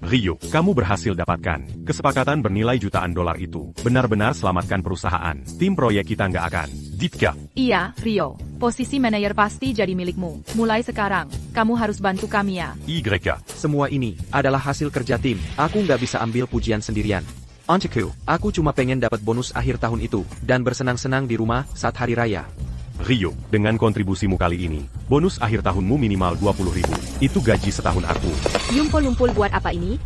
Rio, kamu berhasil dapatkan. Kesepakatan bernilai jutaan dolar itu. Benar-benar selamatkan perusahaan. Tim proyek kita nggak akan. Ditka. Iya, Rio. Posisi manajer pasti jadi milikmu. Mulai sekarang, kamu harus bantu kami ya. YK. Semua ini adalah hasil kerja tim. Aku nggak bisa ambil pujian sendirian. Onceku, aku cuma pengen dapat bonus akhir tahun itu, dan bersenang-senang di rumah saat hari raya. Rio, dengan kontribusimu kali ini, bonus akhir tahunmu minimal 20.000. Itu gaji setahun aku. Yumpul-yumpul buat apa ini?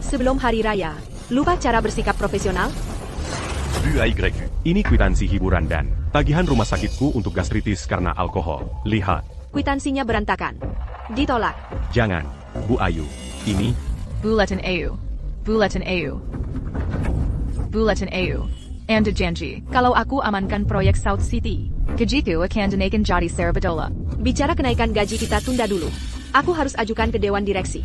Sebelum hari raya, lupa cara bersikap profesional? YK. Ini kwitansi hiburan dan tagihan rumah sakitku untuk gastritis karena alkohol. Lihat. Kwitansinya berantakan. Ditolak. Jangan, Bu Ayu. Ini, Buletin AU. Buletin AU. Buletin AU. Anda janji, kalau aku amankan proyek South City, gajiku akan dinaikkan jadi $1. Bicara kenaikan gaji kita tunda dulu. Aku harus ajukan ke Dewan Direksi.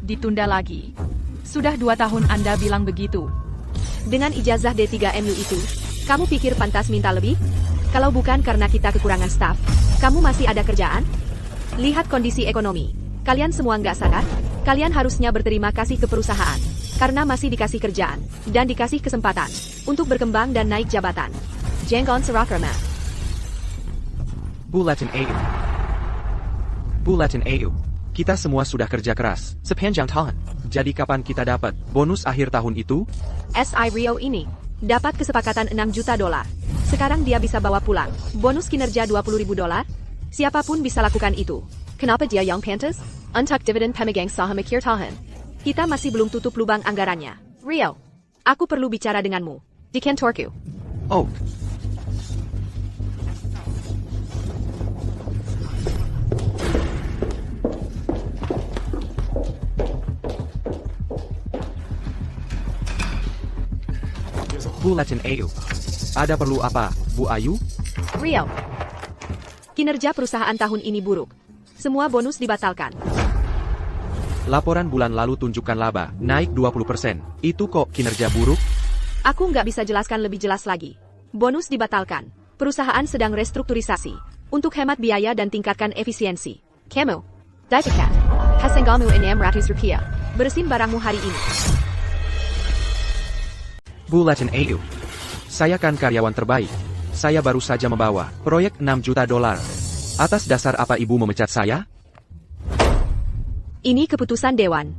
Ditunda lagi. Sudah 2 tahun Anda bilang begitu. Dengan ijazah D3MU itu, kamu pikir pantas minta lebih? Kalau bukan karena kita kekurangan staf, kamu masih ada kerjaan? Lihat kondisi ekonomi. Kalian semua nggak sadar? Kalian harusnya berterima kasih ke perusahaan, karena masih dikasih kerjaan, dan dikasih kesempatan, untuk berkembang dan naik jabatan. Jenggon Serakarma. Buletin AU. Buletin AU. Kita semua sudah kerja keras, sepanjang tahun. Jadi kapan kita dapat bonus akhir tahun itu? SI Rio ini dapat kesepakatan $6 juta. Sekarang dia bisa bawa pulang bonus kinerja $20.000. Siapapun bisa lakukan itu. Kenapa dia yang pantas? Untuk dividen pemegang saham akhir tahun. Kita masih belum tutup lubang anggarannya. Rio, aku perlu bicara denganmu. Di kantorku. Oh, Buletin AU. Ada perlu apa, Bu Ayu? Rio, kinerja perusahaan tahun ini buruk. Semua bonus dibatalkan. Laporan bulan lalu tunjukkan laba naik 20%. Itu kok kinerja buruk? Aku nggak bisa jelaskan lebih jelas lagi. Bonus dibatalkan. Perusahaan sedang restrukturisasi untuk hemat biaya dan tingkatkan efisiensi. Kamu, Daitakat, Hasenggamu Rp600. Beresin barangmu hari ini. Buletin AU. Saya kan karyawan terbaik. Saya baru saja membawa proyek $6 juta. Atas dasar apa ibu memecat saya? Ini keputusan Dewan.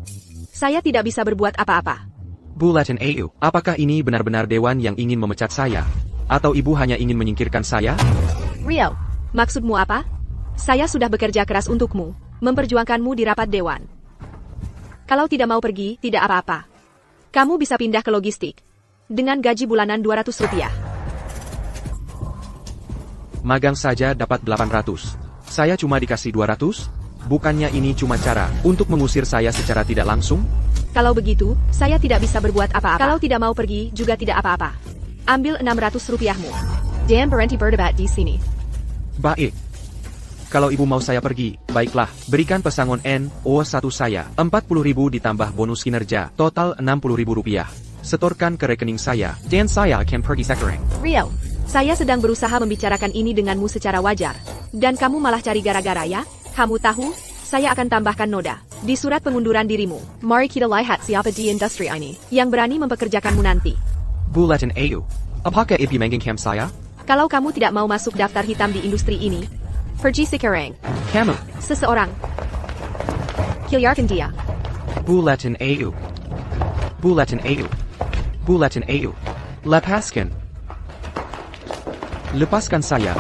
Saya tidak bisa berbuat apa-apa. Buletin AU. Apakah ini benar-benar Dewan yang ingin memecat saya? Atau ibu hanya ingin menyingkirkan saya? Rio, maksudmu apa? Saya sudah bekerja keras untukmu, memperjuangkanmu di rapat Dewan. Kalau tidak mau pergi, tidak apa-apa. Kamu bisa pindah ke logistik. Dengan gaji bulanan Rp200. Magang saja dapat 800. Saya cuma dikasih 200? Bukannya ini cuma cara untuk mengusir saya secara tidak langsung? Kalau begitu, saya tidak bisa berbuat apa-apa. Kalau tidak mau pergi, juga tidak apa-apa. Ambil Rp600-mu. Dan berhenti berdebat di sini. Baik. Kalau ibu mau saya pergi, baiklah, berikan pesangon NO1 saya. 40.000 ditambah bonus kinerja, total Rp60.000. Setorkan ke rekening saya, dan saya akan pergi sekarang. Rio, saya sedang berusaha membicarakan ini denganmu secara wajar. Dan kamu malah cari gara-gara ya? Kamu tahu, saya akan tambahkan noda di surat pengunduran dirimu. Mari kita lihat siapa di industri ini yang berani mempekerjakanmu nanti. Buletin AU. Apakah ibu menginginkan saya? Kalau kamu tidak mau masuk daftar hitam di industri ini, pergi sekarang. Kamu. Seseorang. Keluarkan dia. Buletin AU. Buletin AU. Buletin AU. Lepaskan. Lepaskan saya.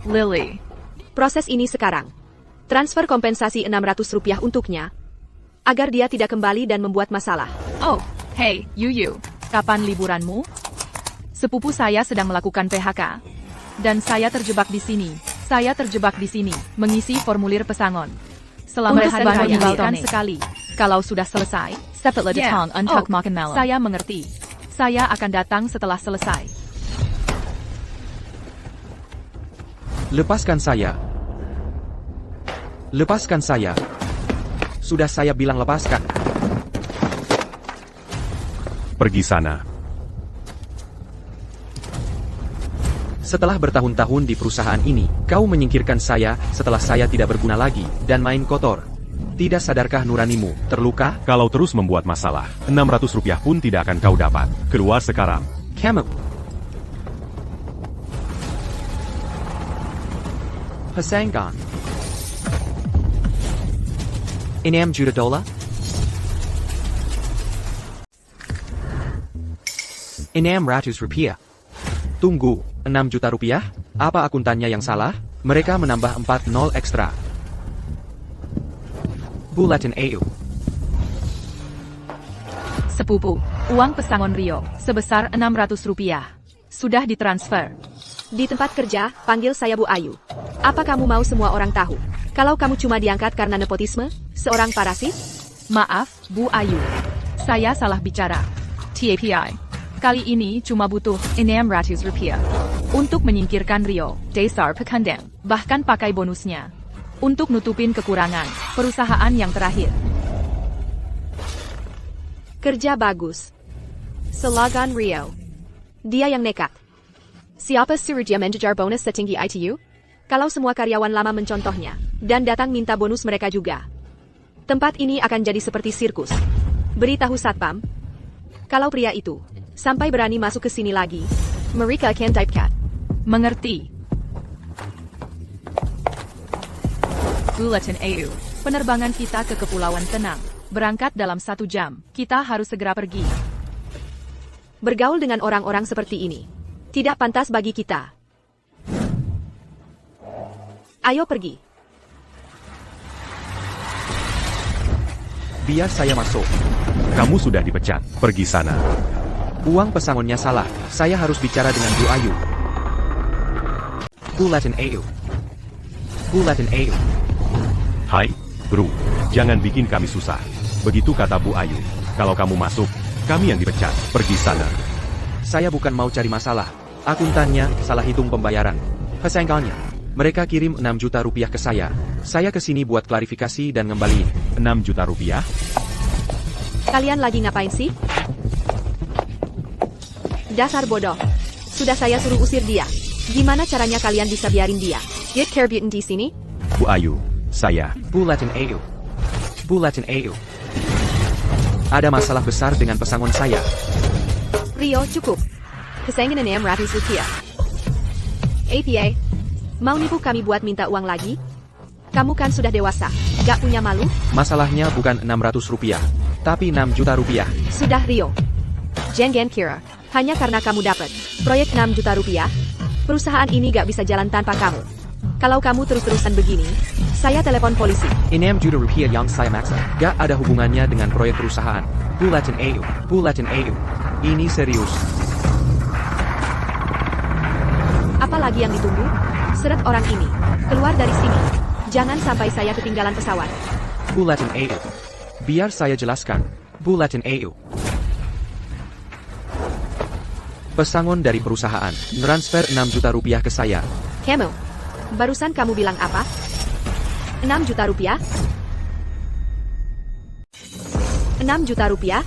Lily. Proses ini sekarang. Transfer kompensasi Rp600 untuknya, agar dia tidak kembali dan membuat masalah. Oh, hey, Yuyu. Kapan liburanmu? Sepupu saya sedang melakukan PHK. Dan saya terjebak di sini. Saya terjebak di sini, mengisi formulir pesangon. Selamat Udah hari saya raya sekali. Kalau sudah selesai, sepatlah datang untuk makan malam. Saya mengerti. Saya akan datang setelah selesai. Lepaskan saya. Lepaskan saya. Sudah saya bilang lepaskan. Pergi sana. Setelah bertahun-tahun di perusahaan ini, kau menyingkirkan saya setelah saya tidak berguna lagi, dan main kotor. Tidak sadarkah nuranimu terluka? Kalau terus membuat masalah, 600 rupiah pun tidak akan kau dapat. Keluar sekarang. Kamu. Pasangan. 6 juta dolar? 600 rupiah. Tunggu, 6 juta rupiah? Apa akuntannya yang salah? Mereka menambah 40 ekstra. Bulletin AU. Sepupu, uang pesangon Rio, sebesar 600 rupiah. Sudah ditransfer. Di tempat kerja, panggil saya Bu Ayu. Apa kamu mau semua orang tahu? Kalau kamu cuma diangkat karena nepotisme, seorang parasit? Maaf, Bu Ayu. Saya salah bicara. TAPI. Kali ini cuma butuh 600 rupiah. Untuk menyingkirkan Rio, Dasar Pekandang. Bahkan pakai bonusnya. Untuk nutupin kekurangan, perusahaan yang terakhir. Kerja bagus. Selagan Rio. Dia yang nekat. Siapa suruh dia mengejar bonus setinggi ITU? Kalau semua karyawan lama mencontohnya, dan datang minta bonus mereka juga. Tempat ini akan jadi seperti sirkus. Beritahu Satpam. Kalau pria itu sampai berani masuk ke sini lagi, mereka akan typecat. Mengerti. Bulletin AU. Penerbangan kita ke Kepulauan Tenang. Berangkat dalam 1 jam. Kita harus segera pergi. Bergaul dengan orang-orang seperti ini tidak pantas bagi kita. Ayo pergi. Biar saya masuk. Kamu sudah dipecat. Pergi sana. Uang pesangonnya salah. Saya harus bicara dengan Bu Ayu. Bulletin AU. Bulletin AU. Hai, bro. Jangan bikin kami susah. Begitu kata Bu Ayu. Kalau kamu masuk, kami yang dipecat. Pergi sana. Saya bukan mau cari masalah. Akuntannya salah hitung pembayaran. Pasangannya. Mereka kirim 6 juta rupiah ke saya. Saya kesini buat klarifikasi dan ngembaliin. 6 juta rupiah? Kalian lagi ngapain sih? Dasar bodoh. Sudah saya suruh usir dia. Gimana caranya kalian bisa biarin dia? Get care Butin di sini? Bu Ayu, saya. Bulletin AU. Bulletin AU. Ada masalah besar dengan pesangon saya. Rio, cukup. Kesayangan 600 rupiah. APA, mau nipu kami buat minta uang lagi? Kamu kan sudah dewasa, gak punya malu? Masalahnya bukan 600 rupiah, tapi 6 juta rupiah. Sudah Rio. Jangan kira, hanya karena kamu dapat proyek 6 juta rupiah, perusahaan ini gak bisa jalan tanpa kamu. Kalau kamu terus-terusan begini, saya telepon polisi. 6 juta rupiah yang saya maksa gak ada hubungannya dengan proyek perusahaan. Bulletin AU. Bulletin AU. Ini serius. Apalagi yang ditunggu? Seret orang ini. Keluar dari sini. Jangan sampai saya ketinggalan pesawat. Bulletin AU. Biar saya jelaskan. Bulletin AU. Pesangon dari perusahaan transfer 6 juta rupiah ke saya. Kamu, barusan kamu bilang apa? 6 juta rupiah? 6 juta rupiah?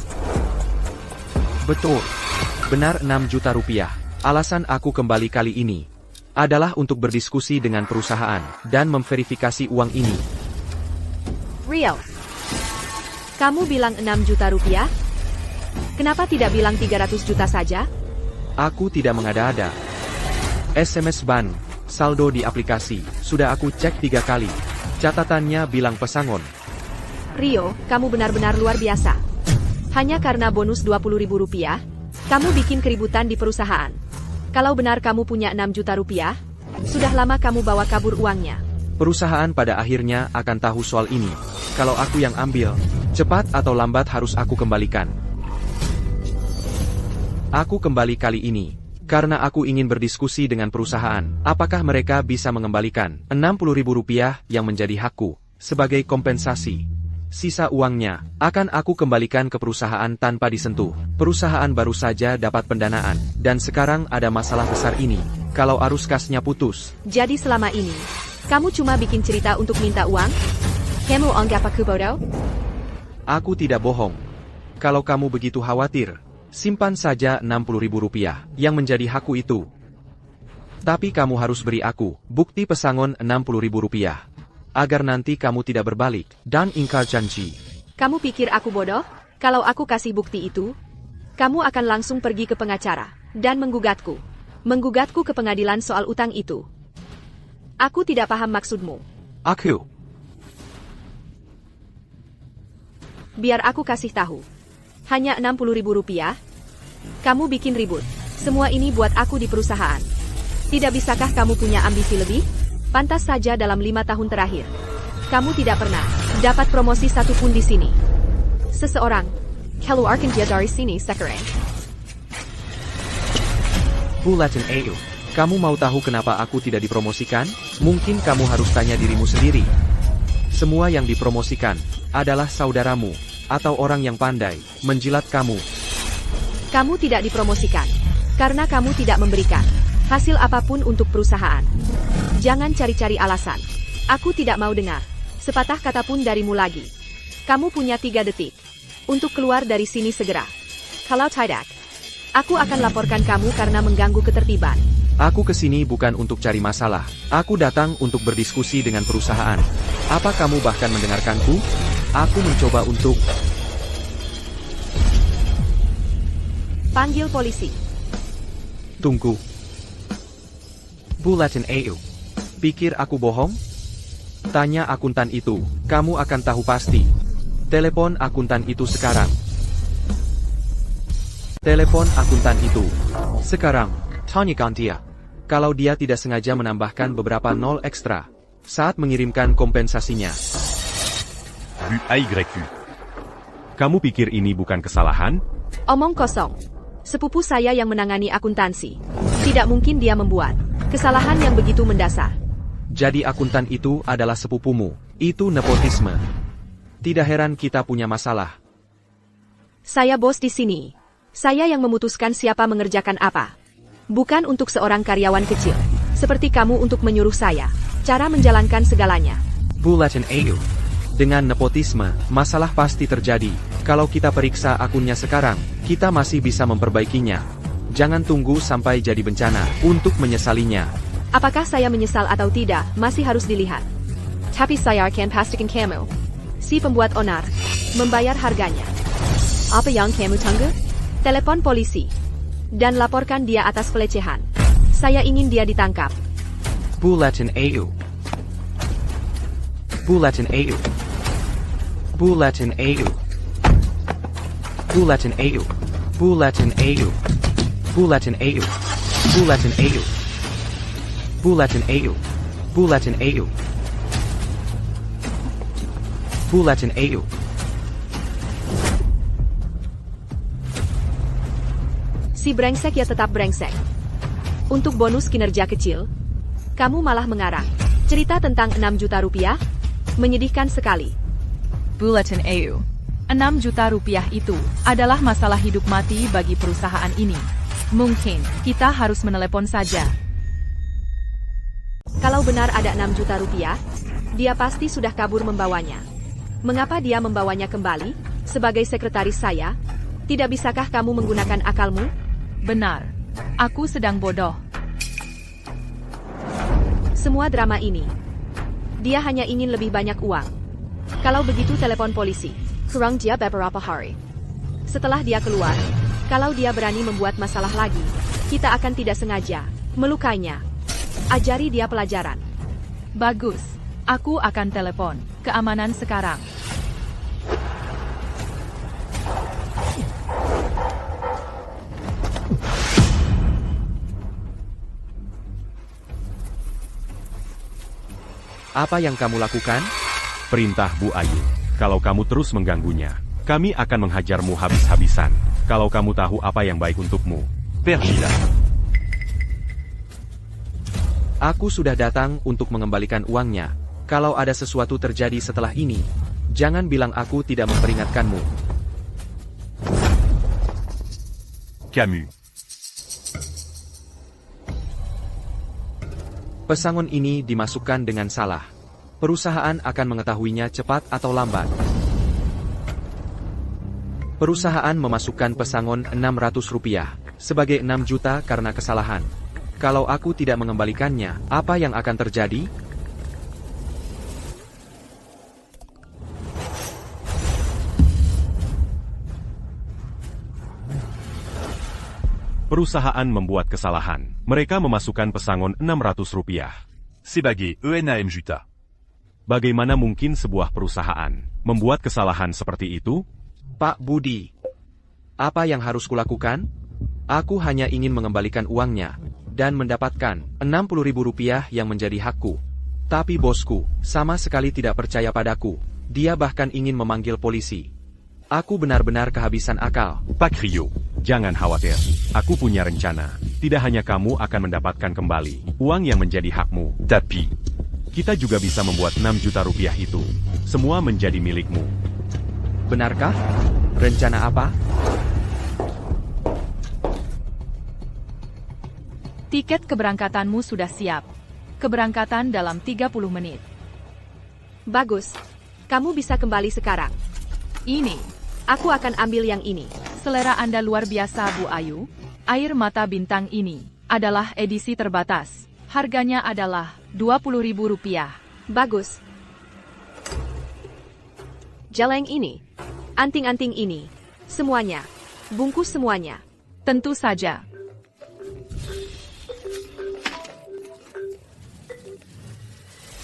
Betul. Benar 6 juta rupiah. Alasan aku kembali kali ini adalah untuk berdiskusi dengan perusahaan dan memverifikasi uang ini. Rio, kamu bilang 6 juta rupiah? Kenapa tidak bilang 300 juta saja? Aku tidak mengada-ada. SMS ban, saldo di aplikasi, sudah aku cek 3 kali. Catatannya bilang pesangon. Rio, kamu benar-benar luar biasa. Hanya karena bonus 20.000 rupiah, kamu bikin keributan di perusahaan. Kalau benar kamu punya 6 juta rupiah, sudah lama kamu bawa kabur uangnya. Perusahaan pada akhirnya akan tahu soal ini. Kalau aku yang ambil, cepat atau lambat harus aku kembalikan. Aku kembali kali ini karena aku ingin berdiskusi dengan perusahaan. Apakah mereka bisa mengembalikan 60.000 rupiah yang menjadi hakku sebagai kompensasi? Sisa uangnya akan aku kembalikan ke perusahaan tanpa disentuh. Perusahaan baru saja dapat pendanaan dan sekarang ada masalah besar ini. Kalau arus kasnya putus. Jadi selama ini kamu cuma bikin cerita untuk minta uang? Kamu anggap aku bodoh? Aku tidak bohong. Kalau kamu begitu khawatir, simpan saja 60.000 rupiah yang menjadi hakku itu. Tapi kamu harus beri aku bukti pesangon 60.000 rupiah. agar nanti kamu tidak berbalik dan ingkar janji. Kamu pikir aku bodoh? Kalau aku kasih bukti itu, kamu akan langsung pergi ke pengacara dan menggugatku. Menggugatku ke pengadilan soal utang itu. Aku tidak paham maksudmu. Aku. Biar aku kasih tahu. Hanya Rp60.000? Kamu bikin ribut. Semua ini buat aku di perusahaan. Tidak bisakah kamu punya ambisi lebih? Pantas saja dalam 5 tahun terakhir. Kamu tidak pernah dapat promosi satupun di sini. Seseorang keluarkan dia dari sini sekarang. Bulletin AU. Kamu mau tahu kenapa aku tidak dipromosikan? Mungkin kamu harus tanya dirimu sendiri. Semua yang dipromosikan adalah saudaramu atau orang yang pandai menjilat kamu. Kamu tidak dipromosikan karena kamu tidak memberikan hasil apapun untuk perusahaan. Jangan cari-cari alasan. Aku tidak mau dengar sepatah kata pun darimu lagi. Kamu punya 3 detik untuk keluar dari sini segera. Kalau tidak, aku akan laporkan kamu karena mengganggu ketertiban. Aku kesini bukan untuk cari masalah. Aku datang untuk berdiskusi dengan perusahaan. Apa kamu bahkan mendengarkanku? Aku mencoba untuk... Panggil polisi. Tunggu. Bulletin AU. Pikir aku bohong? Tanya akuntan itu. Kamu akan tahu pasti. Telepon akuntan itu sekarang. Telepon akuntan itu sekarang. Tanyakan dia. Kalau dia tidak sengaja menambahkan beberapa nol ekstra saat mengirimkan kompensasinya. Bu AYQ. Kamu pikir ini bukan kesalahan? Omong kosong. Sepupu saya yang menangani akuntansi. Tidak mungkin dia membuat kesalahan yang begitu mendasar. Jadi akuntan itu adalah sepupumu. Itu nepotisme. Tidak heran kita punya masalah. Saya bos di sini. Saya yang memutuskan siapa mengerjakan apa. Bukan untuk seorang karyawan kecil seperti kamu untuk menyuruh saya cara menjalankan segalanya. Bulletin AU. Dengan nepotisme, masalah pasti terjadi. Kalau kita periksa akunnya sekarang, kita masih bisa memperbaikinya. Jangan tunggu sampai jadi bencana untuk menyesalinya. Apakah saya menyesal atau tidak, masih harus dilihat. Tapi saya akan pastikan kamu, si pembuat onar, membayar harganya. Apa yang kamu tunggu? Telepon polisi. Dan laporkan dia atas pelecehan. Saya ingin dia ditangkap. Bulletin AU. Bulletin AU. Bulletin AU. Bulletin AU. Bulletin AU. Bulletin AU. Bulletin AU. Bulletin AU. Bulletin AU. Bulletin AU. Si brengsek ya tetap brengsek. Untuk bonus kinerja kecil, kamu malah mengarang cerita tentang 6 juta rupiah? Menyedihkan sekali. Bulletin AU. 6 juta rupiah itu adalah masalah hidup mati bagi perusahaan ini. Mungkin kita harus menelepon saja. Kalau benar ada 6 juta rupiah, dia pasti sudah kabur membawanya. Mengapa dia membawanya kembali? Sebagai sekretaris saya, tidak bisakah kamu menggunakan akalmu? Benar. Aku sedang bodoh. Semua drama ini, dia hanya ingin lebih banyak uang. Kalau begitu telepon polisi. Kurang dia beberapa hari. Setelah dia keluar, kalau dia berani membuat masalah lagi, kita akan tidak sengaja melukainya. Ajari dia pelajaran. Bagus. Aku akan telepon keamanan sekarang. Apa yang kamu lakukan? Perintah Bu Ayu. Kalau kamu terus mengganggunya, kami akan menghajarmu habis-habisan. Kalau kamu tahu apa yang baik untukmu, pergilah. Aku sudah datang untuk mengembalikan uangnya. Kalau ada sesuatu terjadi setelah ini, jangan bilang aku tidak memperingatkanmu. Camus. Pesangon ini dimasukkan dengan salah. Perusahaan akan mengetahuinya cepat atau lambat. Perusahaan memasukkan pesangon Rp600 sebagai 6 juta karena kesalahan. Kalau aku tidak mengembalikannya, apa yang akan terjadi? Perusahaan membuat kesalahan. Mereka memasukkan pesangon Rp600. Sebagai ENAM Juta. Bagaimana mungkin sebuah perusahaan membuat kesalahan seperti itu? Pak Budi, apa yang harus kulakukan? Aku hanya ingin mengembalikan uangnya dan mendapatkan Rp60.000 yang menjadi hakku. Tapi bosku sama sekali tidak percaya padaku. Dia bahkan ingin memanggil polisi. Aku benar-benar kehabisan akal. Pak Rio, jangan khawatir. Aku punya rencana. Tidak hanya kamu akan mendapatkan kembali uang yang menjadi hakmu, tapi kita juga bisa membuat Rp6 juta itu. Semua menjadi milikmu. Benarkah? Rencana apa? Tiket keberangkatanmu sudah siap. Keberangkatan dalam 30 menit. Bagus. Kamu bisa kembali sekarang. Ini, Aku akan ambil yang ini. selera Anda luar biasa Bu Ayu. Air mata bintang ini adalah edisi terbatas. Harganya adalah Rp20.000. Bagus. Jeleng ini. Anting-anting ini. Semuanya. Bungkus semuanya. Tentu saja.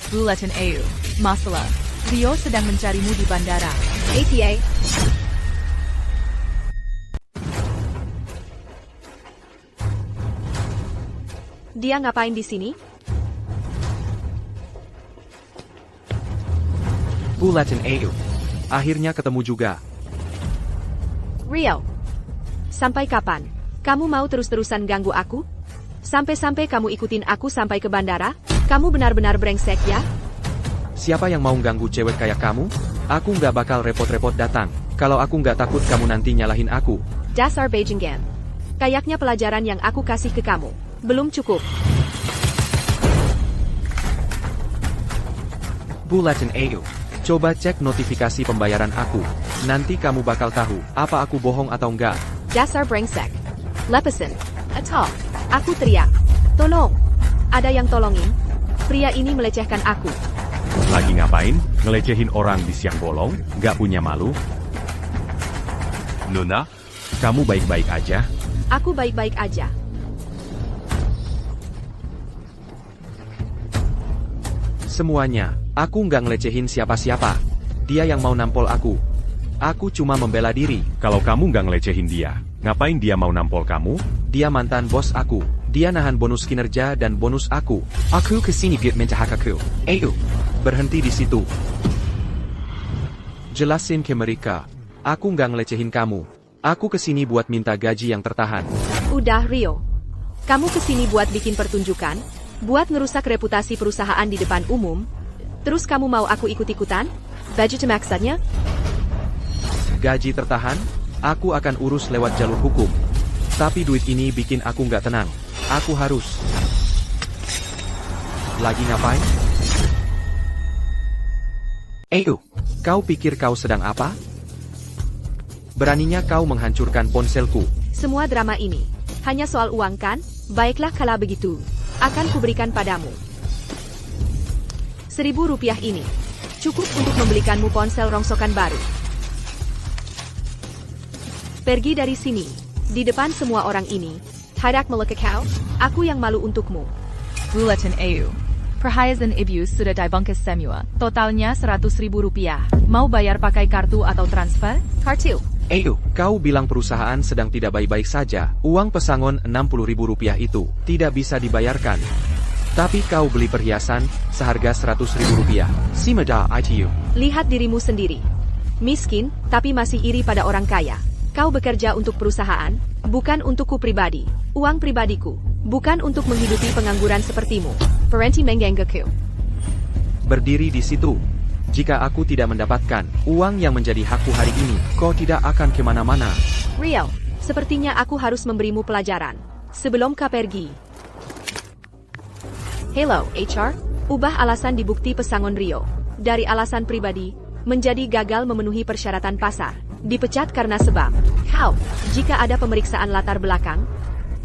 Bulletin AU. Masalah. Rio sedang mencarimu di bandara. ATA. Dia ngapain di sini? Bulletin AU. Akhirnya ketemu juga. Rio. Sampai kapan? Kamu mau terus-terusan ganggu aku? Sampai-sampai kamu ikutin aku sampai ke bandara? Kamu benar-benar brengsek ya? Siapa yang mau ganggu cewek kayak kamu? Aku nggak bakal repot-repot datang. Kalau aku nggak takut kamu nanti nyalahin aku. Dasar Beijing Gan. Kayaknya pelajaran yang aku kasih ke kamu belum cukup. Bulletin AU. Coba cek notifikasi pembayaran aku. Nanti kamu bakal tahu apa aku bohong atau enggak. Dasar brengsek. Lepesin. Atau. Aku teriak. Tolong. Ada yang tolongin? Pria ini melecehkan aku. Lagi ngapain? Ngelecehin orang di siang bolong? Gak punya malu? Nona, Kamu baik-baik aja? Aku baik-baik aja. Semuanya. Aku nggak ngelecehin siapa-siapa. Dia yang mau nampol aku. Aku cuma membela diri. Kalau kamu nggak ngelecehin dia, ngapain dia mau nampol kamu? Dia mantan bos aku. Dia nahan bonus kinerja dan bonus aku. Aku kesini buat minta hak aku. Ayo. Berhenti di situ. Jelasin ke mereka. Aku nggak ngelecehin kamu. Aku kesini buat minta gaji yang tertahan. Udah Rio. Kamu kesini buat bikin pertunjukan? Buat ngerusak reputasi perusahaan di depan umum? Terus kamu mau aku ikut-ikutan? Baju maksudnya? Gaji tertahan? Aku akan urus lewat jalur hukum. Tapi duit ini bikin aku nggak tenang. Aku harus. Lagi ngapain? Ayo, kau pikir kau sedang apa? Beraninya kau menghancurkan ponselku. Semua drama ini hanya soal uang kan? Baiklah kalau begitu. Akan kuberikan padamu. Rp1.000 ini cukup untuk membelikanmu ponsel rongsokan baru. Pergi dari sini. Di depan semua orang ini. Harap melek kau. Aku yang malu untukmu. Bulletin AU. Perhiasan ibu sudah dibungkus semua. Totalnya Rp100.000. Mau bayar pakai kartu atau transfer? Kartu. Ayo, kau bilang perusahaan sedang tidak baik-baik saja. Uang pesangon Rp60.000 itu tidak bisa dibayarkan. Tapi kau beli perhiasan seharga Rp100.000. Simeda ITU. Lihat dirimu sendiri. Miskin, tapi masih iri pada orang kaya. Kau bekerja untuk perusahaan, bukan untukku pribadi. Uang pribadiku, bukan untuk menghidupi pengangguran sepertimu. Parenti mengganggu. Berdiri di situ. Jika aku tidak mendapatkan uang yang menjadi hakku hari ini, kau tidak akan kemana-mana. Rio, sepertinya aku harus memberimu pelajaran. Sebelum kau pergi. Hello, HR. Ubah alasan di bukti pesangon Rio. Dari alasan pribadi, menjadi gagal memenuhi persyaratan pasar. Dipecat karena sebab. Kau, jika ada pemeriksaan latar belakang,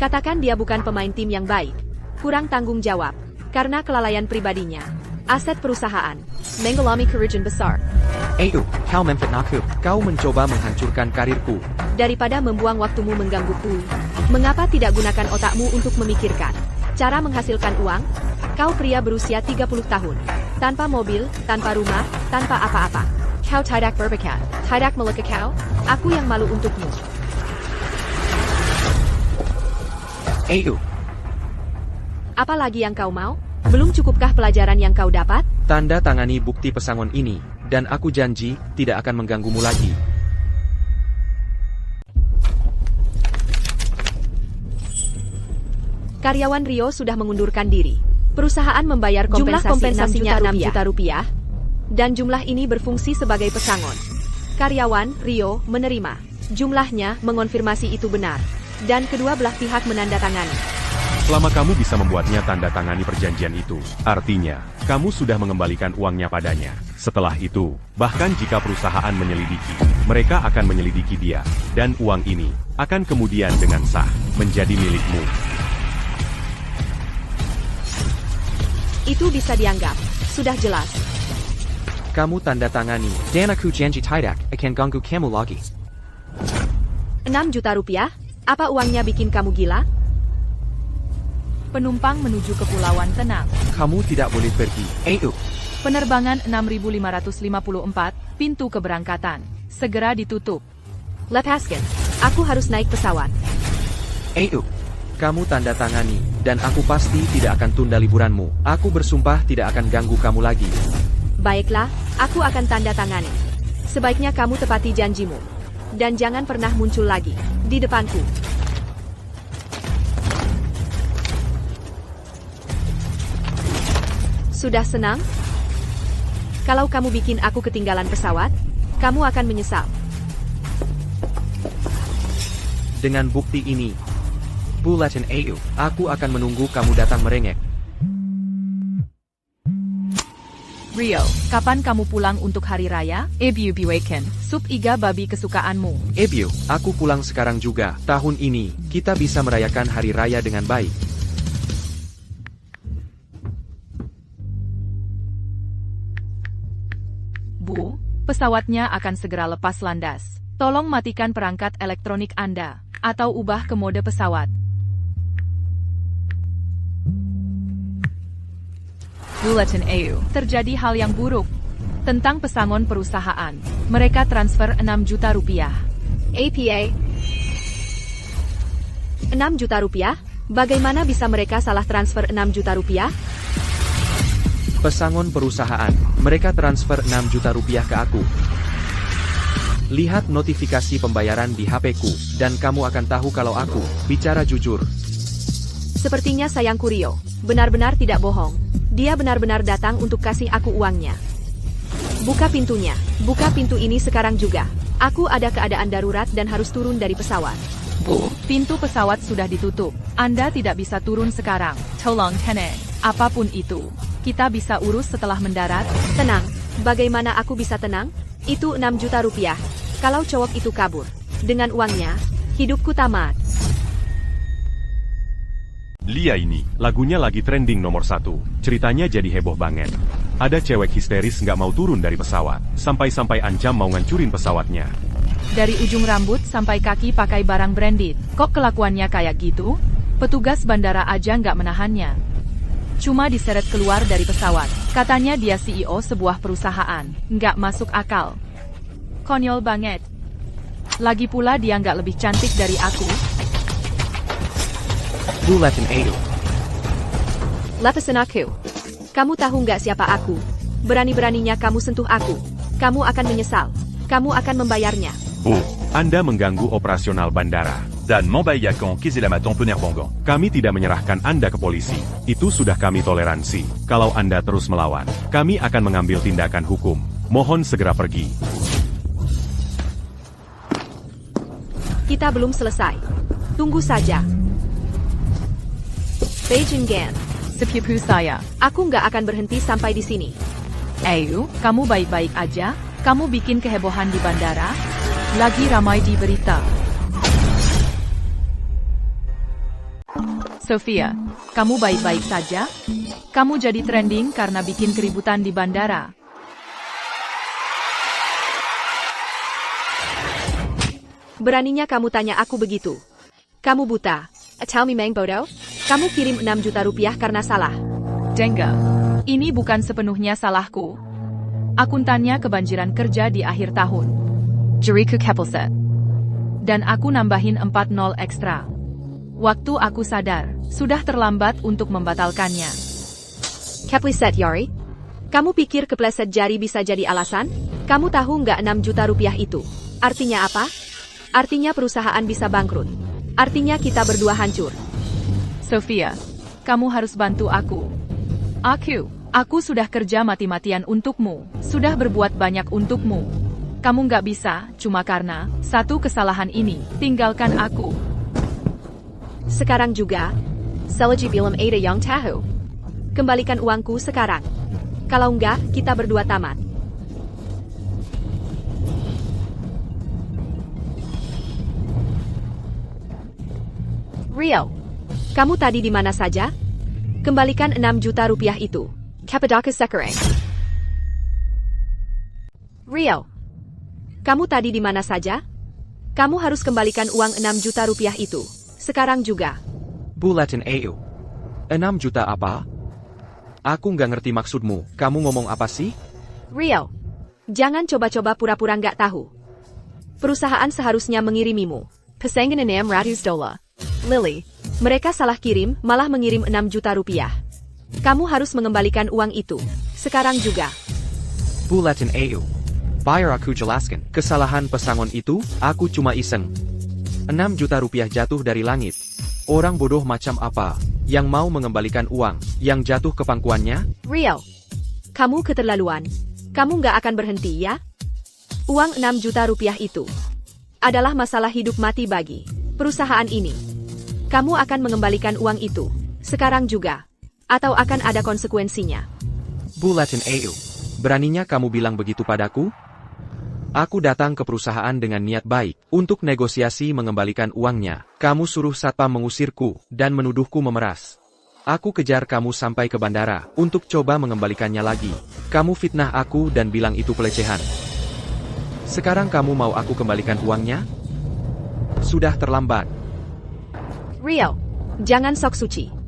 katakan dia bukan pemain tim yang baik. Kurang tanggung jawab. Karena kelalaian pribadinya. Aset perusahaan. Mengalami kerugian besar. Ayo, kau memfitnahku. Kau mencoba menghancurkan karirku. Daripada membuang waktumu menggangguku, Mengapa tidak gunakan otakmu untuk memikirkan cara menghasilkan uang? Kau pria berusia 30 tahun. Tanpa mobil, tanpa rumah, tanpa apa-apa. Kau tidak berbakat. Tidak meluka kau? Aku yang malu untukmu. Ayo, Apa lagi yang kau mau? Belum cukupkah pelajaran yang kau dapat? tanda tangani bukti pesangon ini, dan aku janji, tidak akan mengganggumu lagi. Karyawan Rio sudah mengundurkan diri. Perusahaan membayar kompensasinya 6 juta rupiah. Dan jumlah ini berfungsi sebagai pesangon. Karyawan Rio menerima. Jumlahnya mengonfirmasi itu benar. Dan kedua belah pihak menandatangani. Selama kamu bisa membuatnya tanda tangani perjanjian itu, artinya, kamu sudah mengembalikan uangnya padanya. Setelah itu, bahkan jika perusahaan menyelidiki, mereka akan menyelidiki dia, dan uang ini akan kemudian dengan sah menjadi milikmu. Itu bisa dianggap. Sudah jelas. Kamu tanda tangani, dan aku janji tidak akan ganggu kamu lagi. 6 juta rupiah? Apa uangnya bikin kamu gila? Penumpang menuju Kepulauan Tenang. Kamu tidak boleh pergi. Ayo, Penerbangan 6554, pintu keberangkatan. Segera ditutup. Lepaskan. Aku harus naik pesawat. ayo. Kamu tanda tangani, dan aku pasti tidak akan tunda liburanmu. Aku bersumpah tidak akan ganggu kamu lagi. Baiklah, aku akan tanda tangani. Sebaiknya kamu tepati janjimu. Dan jangan pernah muncul lagi di depanku. Sudah senang? Kalau kamu bikin aku ketinggalan pesawat, kamu akan menyesal. Dengan bukti ini, Bulletin ayo, aku akan menunggu kamu datang merengek. Rio, kapan kamu pulang untuk hari raya? Ibu Biwaken, sup iga babi kesukaanmu. Ebyo, aku pulang sekarang juga. Tahun ini, kita bisa merayakan hari raya dengan baik. Bu, pesawatnya akan segera lepas landas. Tolong matikan perangkat elektronik Anda, atau ubah ke mode pesawat. Bulletin AU. Terjadi hal yang buruk. Tentang pesangon perusahaan. Mereka transfer 6 juta rupiah. APA 6 juta rupiah? Bagaimana bisa mereka salah transfer 6 juta rupiah? Pesangon perusahaan, mereka transfer 6 juta rupiah ke aku. Lihat notifikasi pembayaran di HP-ku, dan kamu akan tahu kalau aku bicara jujur. Sepertinya sayangku Rio, benar-benar tidak bohong. Dia benar-benar datang untuk kasih aku uangnya. Buka pintunya. Buka pintu ini sekarang juga. Aku ada keadaan darurat dan harus turun dari pesawat. Bu, pintu pesawat sudah ditutup. Anda tidak bisa turun sekarang. Tolong tenang. Apapun itu, kita bisa urus setelah mendarat. Tenang. Bagaimana aku bisa tenang? Itu 6 juta rupiah. Kalau cowok itu kabur dengan uangnya, hidupku tamat. Lia ini, lagunya lagi trending nomor 1. Ceritanya jadi heboh banget. Ada cewek histeris nggak mau turun dari pesawat, sampai-sampai ancam mau ngancurin pesawatnya. Dari ujung rambut sampai kaki pakai barang branded. Kok kelakuannya kayak gitu? Petugas bandara aja nggak menahannya. Cuma diseret keluar dari pesawat. Katanya dia CEO sebuah perusahaan. Nggak masuk akal. Konyol banget. Lagi pula dia nggak lebih cantik dari aku. Bulletin ayo. Lepasin aku. Kamu tahu nggak siapa aku? Berani-beraninya kamu sentuh aku. Kamu akan menyesal. Kamu akan membayarnya. Bu, Anda mengganggu operasional bandara. Dan Mambayakan Kiselamaton Penerbangan. Kami tidak menyerahkan Anda ke polisi. Itu sudah kami toleransi. Kalau Anda terus melawan, kami akan mengambil tindakan hukum. Mohon segera pergi. Kita belum selesai. Tunggu saja. Beijing Gan. Sepupu saya. Aku nggak akan berhenti sampai di sini. Ayu, kamu baik-baik aja? Kamu bikin kehebohan di bandara? Lagi ramai di berita. Sofia, kamu baik-baik saja? Kamu jadi trending karena bikin keributan di bandara. Beraninya kamu tanya aku begitu. Kamu buta. Tell me Mang Bodo? Kamu kirim 6 juta rupiah karena salah. Dengga, ini bukan sepenuhnya salahku. Akuntannya kebanjiran kerja di akhir tahun. Jeriku Kepelset. Dan aku nambahin 40 ekstra. Waktu aku sadar, sudah terlambat untuk membatalkannya. Kepleset Yori? Kamu pikir kepleset jari bisa jadi alasan? Kamu tahu nggak 6 juta rupiah itu? Artinya apa? Artinya perusahaan bisa bangkrut. Artinya kita berdua hancur. Sophia, kamu harus bantu aku. Aku sudah kerja mati-matian untukmu, sudah berbuat banyak untukmu. Kamu nggak bisa, cuma karena satu kesalahan ini, tinggalkan aku. Sekarang juga, Seleji bilam ada yang tahu. Kembalikan uangku sekarang. Kalau enggak, kita berdua tamat. Rio, kamu tadi di mana saja? Kembalikan 6 juta rupiah itu. Kappadaka Sekarang. Rio, kamu tadi di mana saja? Kamu harus kembalikan uang 6 juta rupiah itu. Sekarang juga. Bulatin EU. 6 juta apa? Aku nggak ngerti maksudmu, kamu ngomong apa sih? Rio, jangan coba-coba pura-pura nggak tahu. Perusahaan seharusnya mengirimimu. Pesangan 600 dolar. Lily, mereka salah kirim, malah mengirim 6 juta rupiah. Kamu harus mengembalikan uang itu. Sekarang juga. Bulatin EU. Biar aku jelaskan, kesalahan pesangon itu, aku cuma iseng. 6 juta rupiah jatuh dari langit. Orang bodoh macam apa, yang mau mengembalikan uang, yang jatuh ke pangkuannya? Rio, kamu keterlaluan. Kamu nggak akan berhenti ya? Uang 6 juta rupiah itu adalah masalah hidup mati bagi perusahaan ini. Kamu akan mengembalikan uang itu. Sekarang juga. Atau akan ada konsekuensinya. Bulatin EU. Beraninya kamu bilang begitu padaku? Aku datang ke perusahaan dengan niat baik, untuk negosiasi mengembalikan uangnya. Kamu suruh satpam mengusirku, dan menuduhku memeras. Aku kejar kamu sampai ke bandara, untuk coba mengembalikannya lagi. Kamu fitnah aku dan bilang itu pelecehan. Sekarang kamu mau aku kembalikan uangnya? Sudah terlambat. Rio, jangan sok suci.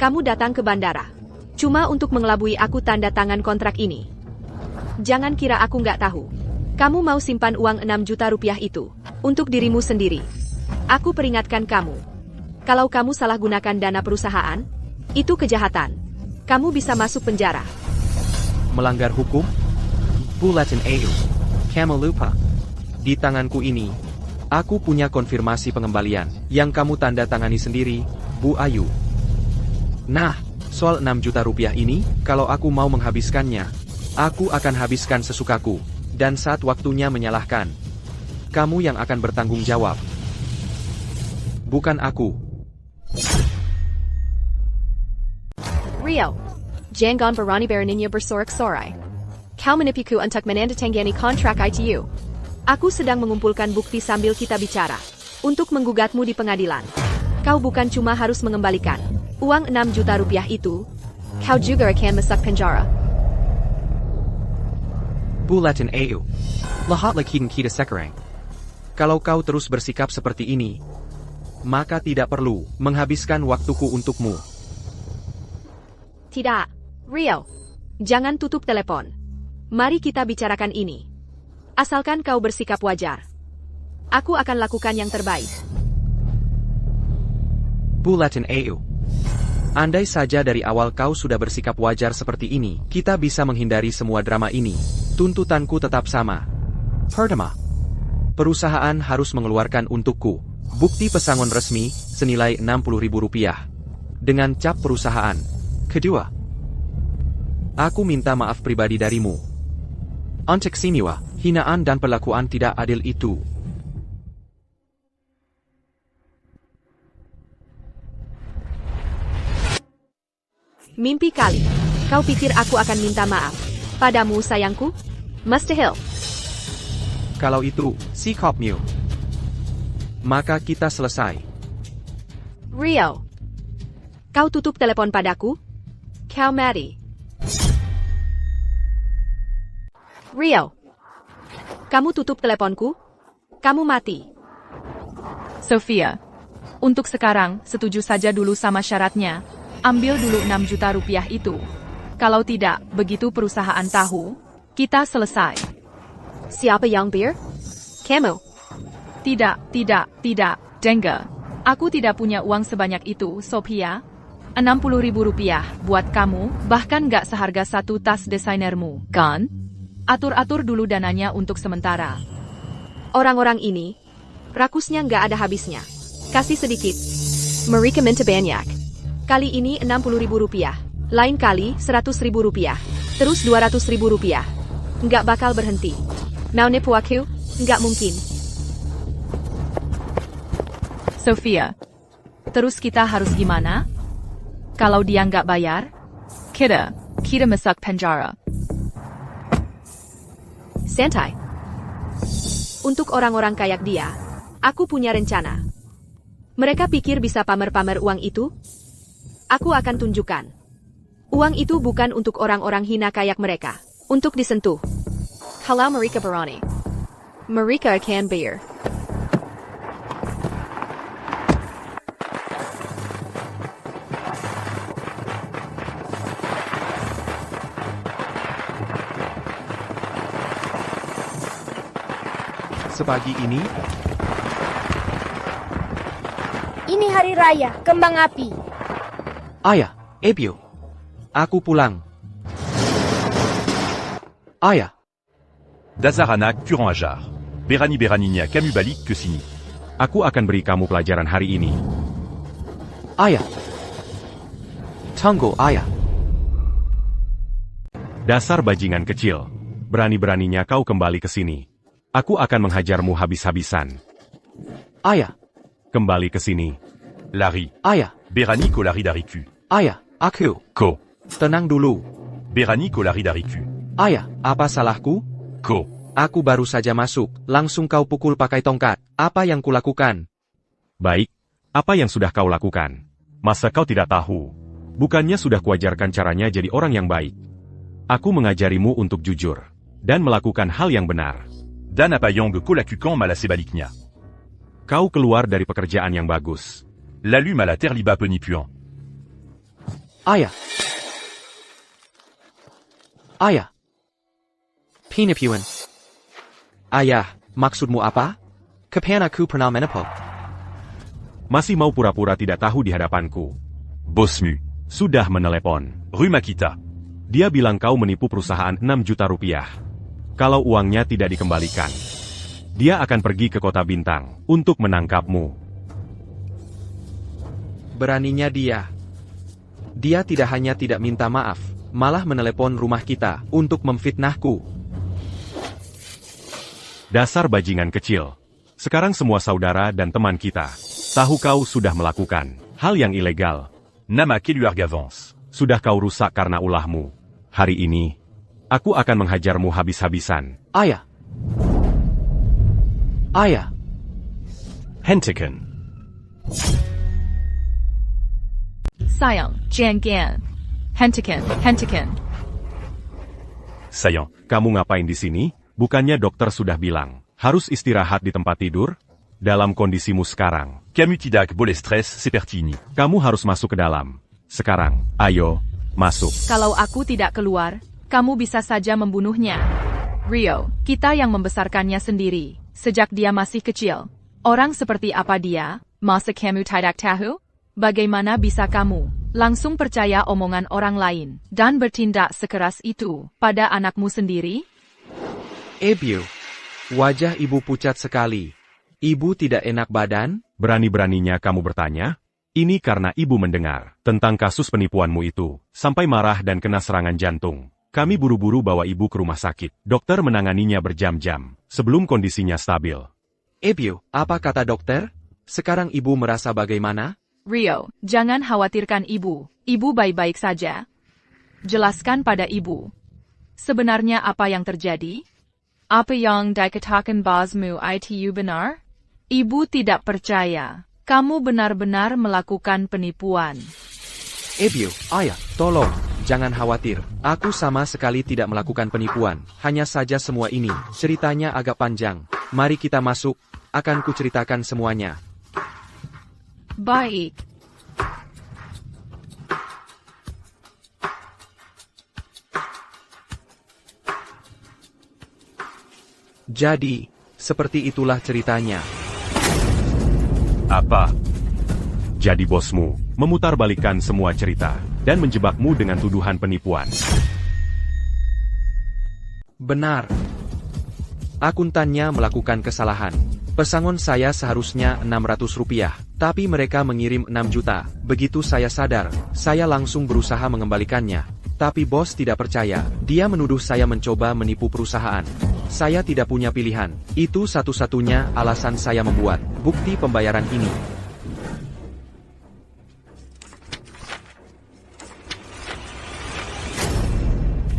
Kamu datang ke bandara. Cuma untuk mengelabui aku tanda tangan kontrak ini. Jangan kira aku nggak tahu. Kamu mau simpan uang 6 juta rupiah itu untuk dirimu sendiri. Aku peringatkan kamu. Kalau kamu salah gunakan dana perusahaan, itu kejahatan. Kamu bisa masuk penjara. Melanggar hukum? Bulatin EU. Kamu lupa. Di tanganku ini, aku punya konfirmasi pengembalian yang kamu tanda tangani sendiri, Bu Ayu. Nah, soal 6 juta rupiah ini, kalau aku mau menghabiskannya, aku akan habiskan sesukaku. Dan saat waktunya menyalahkan, kamu yang akan bertanggung jawab. Bukan aku. Rio, jangan berani beraninya bersorak-sorai. Kau menipuku untuk menandatangani kontrak ITU. Aku sedang mengumpulkan bukti sambil kita bicara. Untuk menggugatmu di pengadilan. Kau bukan cuma harus mengembalikan uang 6 juta rupiah itu, kau juga akan masuk penjara. Bulatin EU. Lahat lakihan kita sekarang. Kalau kau terus bersikap seperti ini, maka tidak perlu menghabiskan waktuku untukmu. Tidak, Rio. Jangan tutup telepon. Mari kita bicarakan ini. Asalkan kau bersikap wajar. Aku akan lakukan yang terbaik. Bulatin EU. Andai saja dari awal kau sudah bersikap wajar seperti ini, kita bisa menghindari semua drama ini. Tuntutanku tetap sama. Pertama, perusahaan harus mengeluarkan untukku bukti pesangon resmi senilai Rp60.000 dengan cap perusahaan. Kedua, aku minta maaf pribadi darimu untuk semua hinaan dan perlakuan tidak adil itu. Mimpi kali. Kau pikir aku akan minta maaf padamu sayangku? Mustahil. Kalau itu sikapmu, maka kita selesai. Rio. Kau tutup telepon padaku? Kau mati. Rio. Kamu tutup teleponku? Kamu mati. Sophia, Untuk sekarang, setuju saja dulu sama syaratnya. Ambil dulu 6 juta rupiah itu. Kalau tidak, begitu perusahaan tahu, kita selesai. Siapa yang bir? Kamu. Tidak, Dengge. Aku tidak punya uang sebanyak itu, Sophia. 60.000 rupiah buat kamu, bahkan gak seharga satu tas desainermu, kan? Atur-atur dulu dananya untuk sementara. Orang-orang ini, rakusnya nggak ada habisnya. Kasih sedikit. Mereka minta banyak. Kali ini 60.000 rupiah. Lain kali 100.000 rupiah. Terus 200.000 rupiah. Nggak bakal berhenti. Mau nipu aku? Nggak mungkin. Sophia, terus kita harus gimana? Kalau dia nggak bayar, kita masuk penjara. Santai. Untuk orang-orang kayak dia, aku punya rencana. Mereka pikir bisa pamer-pamer uang itu? Aku akan tunjukkan. Uang itu bukan untuk orang-orang hina kayak mereka. Untuk disentuh. Kalau mereka berani, mereka akan bayar. Sepagi ini, Ini hari raya, kembang api. ayah, Ebio. Aku pulang. Ayah, Dazarana, Kuran Ajar. Berani Beraninia, Camus Balik, Kesini. Aku akan beri kamu pelajaran hari ini. ayah. Tunggu, ayah. Dasar bajingan kecil. Berani-beraninya kau kembali ke sini. Aku akan menghajarmu habis-habisan. Ayah, Kembali ke sini. Larry. ayah, Berani Kolari Dariku. ayah, aku. Ko. Tenang dulu. Berani Kolari Dariku. Ayah, apa salahku? Ko. Aku baru saja masuk, langsung kau pukul pakai tongkat. Apa yang kulakukan? Baik, apa yang sudah kau lakukan? Masa kau tidak tahu? Bukannya sudah kuajarkan caranya jadi orang yang baik. Aku mengajarimu untuk jujur. Dan melakukan hal yang benar. Dan Apayang Kolakukan Malasebaliknya. Kau keluar dari pekerjaan yang bagus. L'allume à la terre liba penipuan. Ayah. Ayah. Pinipuan. Ayah, maksudmu apa? Kapan aku pernah menipu? Masih mau pura-pura tidak tahu di hadapanku. Bosmu. Sudah menelepon. Rue Makita. Dia bilang kau menipu perusahaan 6 juta rupiah. Kalau uangnya tidak dikembalikan, dia akan pergi ke kota Bintang untuk menangkapmu. Beraninya dia. Dia tidak hanya tidak minta maaf, malah menelepon rumah kita untuk memfitnahku. Dasar bajingan kecil. Sekarang semua saudara dan teman kita tahu kau sudah melakukan hal yang ilegal. Nama Keluargavance. Sudah kau rusak karena ulahmu. Hari ini, aku akan menghajarmu habis-habisan. Ayah. Ayah. Hentiken. Sayang, jangan. Hentikan. Saillant. Kamu ngapain di sini? Bukannya dokter sudah bilang, harus istirahat di tempat tidur? Dalam kondisimu sekarang, Camus Tidak Bolestres Sepertini. kamu harus masuk ke dalam. Sekarang, ayo, masuk. Kalau aku tidak keluar, kamu bisa saja membunuhnya. Rio, kita yang membesarkannya sendiri, sejak dia masih kecil. Orang seperti apa dia, masa kamu tidak tahu? Bagaimana bisa kamu langsung percaya omongan orang lain, dan bertindak sekeras itu pada anakmu sendiri? Ebio. Wajah ibu pucat sekali. Ibu tidak enak badan? Berani-beraninya kamu bertanya? Ini karena ibu mendengar tentang kasus penipuanmu itu, sampai marah dan kena serangan jantung. Kami buru-buru bawa ibu ke rumah sakit. Dokter menanganinya berjam-jam, sebelum kondisinya stabil. Ebio, apa kata dokter? Sekarang ibu merasa bagaimana? Rio, jangan khawatirkan ibu. Ibu baik-baik saja. Jelaskan pada ibu. Sebenarnya apa yang terjadi? Apa yang dikatakan bosmu itu benar? Ibu tidak percaya. Kamu benar-benar melakukan penipuan. Ebio, ayah, tolong, jangan khawatir. Aku sama sekali tidak melakukan penipuan. Hanya saja semua ini, ceritanya agak panjang. Mari kita masuk, akan kuceritakan semuanya. Baik. Jadi, seperti itulah ceritanya. Apa? Jadi bosmu memutarbalikkan semua cerita dan menjebakmu dengan tuduhan penipuan. Benar. Akuntannya melakukan kesalahan. Pesangon saya seharusnya Rp600, tapi mereka mengirim 6 juta. Begitu saya sadar, saya langsung berusaha mengembalikannya. Tapi bos tidak percaya. Dia menuduh saya mencoba menipu perusahaan. Saya tidak punya pilihan. Itu satu-satunya alasan saya membuat bukti pembayaran ini.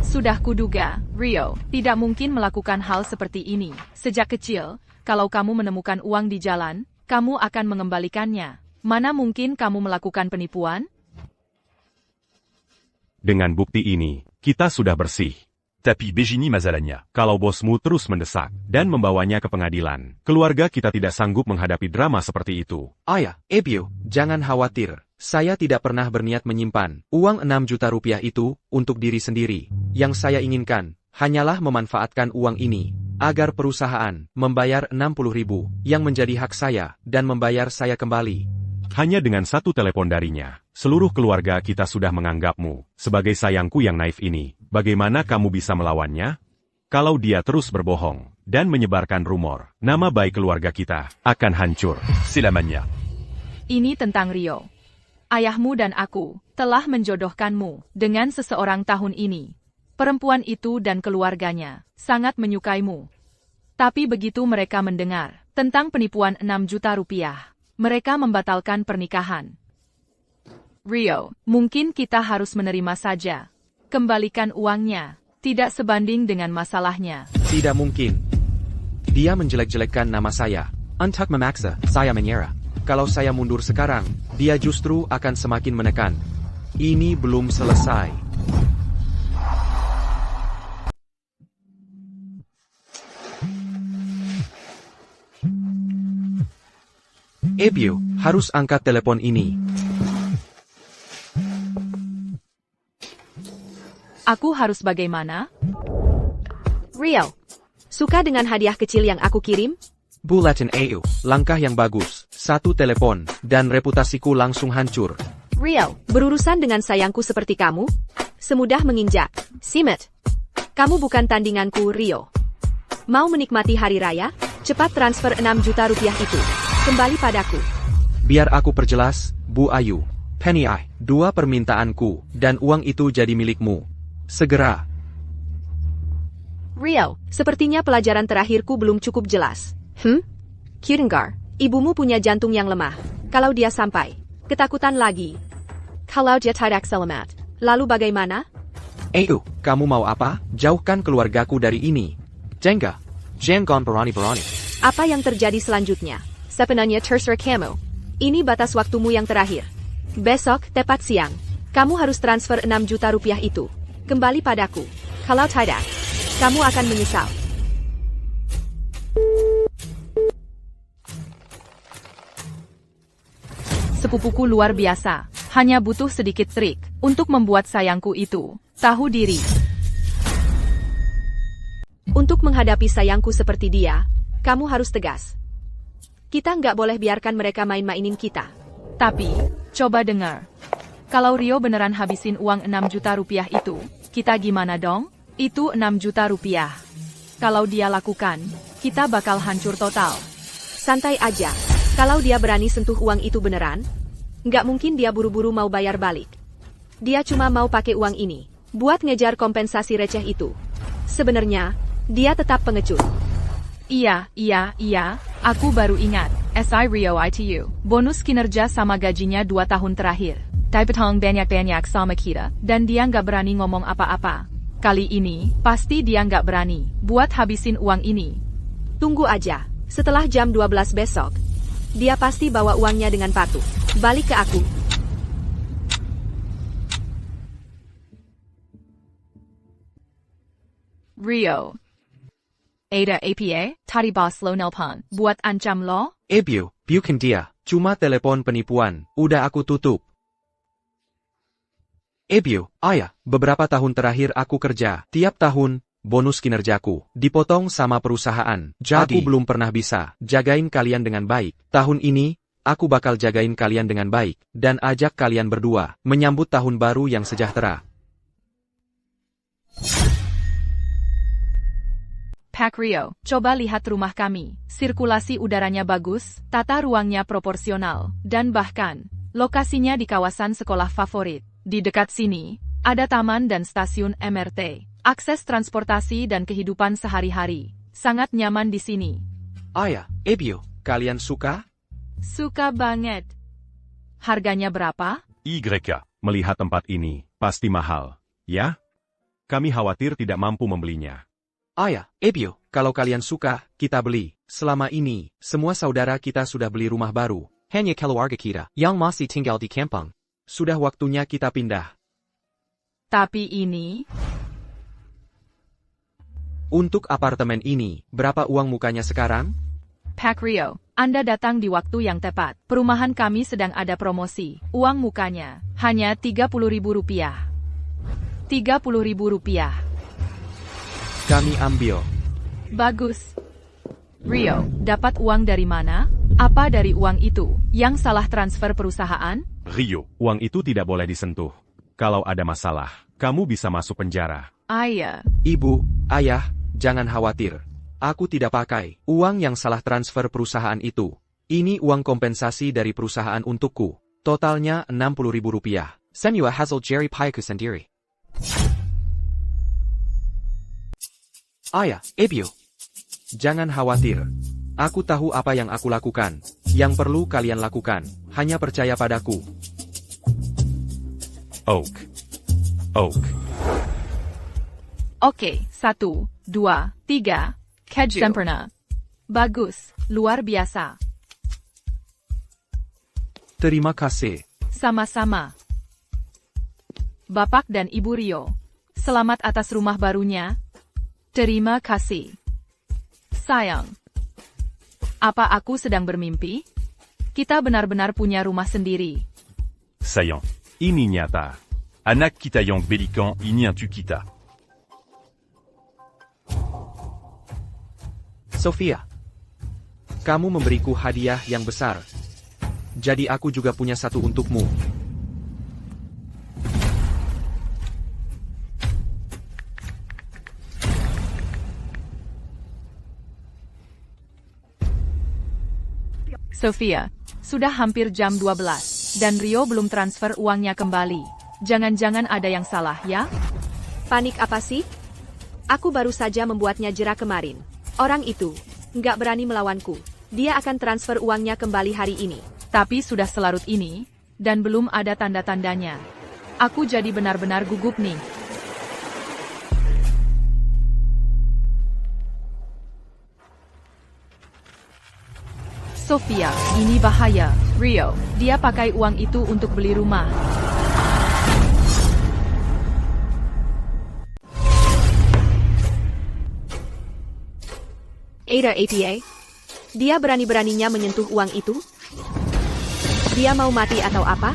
Sudah kuduga, Rio, tidak mungkin melakukan hal seperti ini. Sejak kecil, kalau kamu menemukan uang di jalan, kamu akan mengembalikannya. Mana mungkin kamu melakukan penipuan? Dengan bukti ini, kita sudah bersih. Tapi Begini Mazalanya. Kalau bosmu terus mendesak dan membawanya ke pengadilan, keluarga kita tidak sanggup menghadapi drama seperti itu. Ayah, Ebio, jangan khawatir. Saya tidak pernah berniat menyimpan uang 6 juta rupiah itu untuk diri sendiri. Yang saya inginkan hanyalah memanfaatkan uang ini agar perusahaan membayar 60.000 yang menjadi hak saya dan membayar saya kembali. Hanya dengan satu telepon darinya, seluruh keluarga kita sudah menganggapmu sebagai sayangku yang naif ini. Bagaimana kamu bisa melawannya? Kalau dia terus berbohong dan menyebarkan rumor, nama baik keluarga kita akan hancur. C'est la mania. Ini tentang Rio. Ayahmu dan aku telah menjodohkanmu dengan seseorang tahun ini. Perempuan itu dan keluarganya sangat menyukaimu. Tapi begitu mereka mendengar tentang penipuan 6 juta rupiah, mereka membatalkan pernikahan. Rio, mungkin kita harus menerima saja. Kembalikan uangnya. Tidak sebanding dengan masalahnya. Tidak mungkin. Dia menjelek-jelekkan nama saya. Untuk memaksa saya menyerah. Kalau saya mundur sekarang, dia justru akan semakin menekan. Ini belum selesai. Ebio, harus angkat telepon ini. Aku harus bagaimana? Rio, suka dengan hadiah kecil yang aku kirim? Bulletin EU, langkah yang bagus, satu telepon, dan reputasiku langsung hancur. Rio, berurusan dengan sayangku seperti kamu? Semudah menginjak. Simet. Kamu bukan tandinganku, Rio. Mau menikmati hari raya? Cepat transfer 6 juta rupiah itu. Kembali padaku. Biar aku perjelas, Bu Ayu. Penny I, 2 permintaanku, dan uang itu jadi milikmu. Segera. Rio, sepertinya pelajaran terakhirku belum cukup jelas. Kudengar, ibumu punya jantung yang lemah. Kalau dia sampai ketakutan lagi. Kalau dia tidak selamat, lalu bagaimana? Kamu mau apa? Jauhkan keluargaku dari ini. Jengga. Jangan berani-berani. Apa yang terjadi selanjutnya? Sebenarnya terserah kamu. Ini batas waktumu yang terakhir. Besok, tepat siang, kamu harus transfer 6 juta rupiah itu. Kembali padaku. Kalau tidak, kamu akan menyesal. Sepupuku luar biasa. Hanya butuh sedikit trik untuk membuat sayangku itu tahu diri. Untuk menghadapi sayangku seperti dia, kamu harus tegas. Kita nggak boleh biarkan mereka main-mainin kita. Tapi, coba dengar. Kalau Rio beneran habisin uang 6 juta rupiah itu, kita gimana dong? Itu 6 juta rupiah. Kalau dia lakukan, kita bakal hancur total. Santai aja. Kalau dia berani sentuh uang itu beneran, nggak mungkin dia buru-buru mau bayar balik. Dia cuma mau pakai uang ini buat ngejar kompensasi receh itu. Sebenarnya, dia tetap pengecut. Iya, aku baru ingat. SI Rio ITU, bonus kinerja sama gajinya 2 tahun terakhir. Daipetong banyak-banyak sama kita, dan dia nggak berani ngomong apa-apa. Kali ini, pasti dia nggak berani buat habisin uang ini. Tunggu aja, setelah jam 12 besok, dia pasti bawa uangnya dengan patuh. Balik ke aku. Rio. Ada APA, tadi bos lo nelpon, buat ancam lo? Ebio, bukan dia. Cuma telepon penipuan, udah aku tutup. Ebio, ayah, beberapa tahun terakhir aku kerja, tiap tahun, bonus kinerjaku dipotong sama perusahaan. Jadi, aku belum pernah bisa jagain kalian dengan baik. Tahun ini, aku bakal jagain kalian dengan baik, dan ajak kalian berdua menyambut tahun baru yang sejahtera. Pak Rio, coba lihat rumah kami. Sirkulasi udaranya bagus, tata ruangnya proporsional, dan bahkan, lokasinya di kawasan sekolah favorit. Di dekat sini, ada taman dan stasiun MRT. Akses transportasi dan kehidupan sehari-hari. Sangat nyaman di sini. Ayah, Ebio, kalian suka? Suka banget. Harganya berapa? YK. Melihat tempat ini, pasti mahal. Ya? Kami khawatir tidak mampu membelinya. Ayah, Ebio, kalau kalian suka, kita beli. Selama ini, semua saudara kita sudah beli rumah baru. Hanya keluarga kita yang masih tinggal di kampung. Sudah waktunya kita pindah. Tapi ini... Untuk apartemen ini, berapa uang mukanya sekarang? Pak Rio, Anda datang di waktu yang tepat. Perumahan kami sedang ada promosi. Uang mukanya hanya Rp30.000. Rp30.000. Kami ambil. Bagus. Rio, dapat uang dari mana? Apa dari uang itu yang salah transfer perusahaan? Rio. Uang itu tidak boleh disentuh. Kalau ada masalah, kamu bisa masuk penjara. Ayah. Ibu, ayah, jangan khawatir. Aku tidak pakai uang yang salah transfer perusahaan itu. Ini uang kompensasi dari perusahaan untukku. Totalnya Rp60.000. Semua hasil Jerry Paiku sendiri. Ayah, Ebio. Jangan khawatir. Aku tahu apa yang aku lakukan. Yang perlu kalian lakukan, hanya percaya padaku. Oak. Oke, 1, 2, 3. Keju. Sempurna. Bagus, luar biasa. Terima kasih. Sama-sama. Bapak dan Ibu Rio, selamat atas rumah barunya. Terima kasih. Sayang. Apa aku sedang bermimpi? Kita benar-benar punya rumah sendiri. Sayang. Ini nyata. Anak kita yang belikan ini tu kita. Sofia. Kamu memberiku hadiah yang besar. Jadi aku juga punya satu untukmu. Sofia, sudah hampir jam 12, dan Rio belum transfer uangnya kembali. Jangan-jangan ada yang salah, ya? Panik apa sih? Aku baru saja membuatnya jera kemarin. Orang itu nggak berani melawanku. Dia akan transfer uangnya kembali hari ini. Tapi sudah selarut ini, dan belum ada tanda-tandanya. Aku jadi benar-benar gugup nih. Sofia, ini bahaya. Rio, dia pakai uang itu untuk beli rumah. Ada APA? Dia berani-beraninya menyentuh uang itu? Dia mau mati atau apa?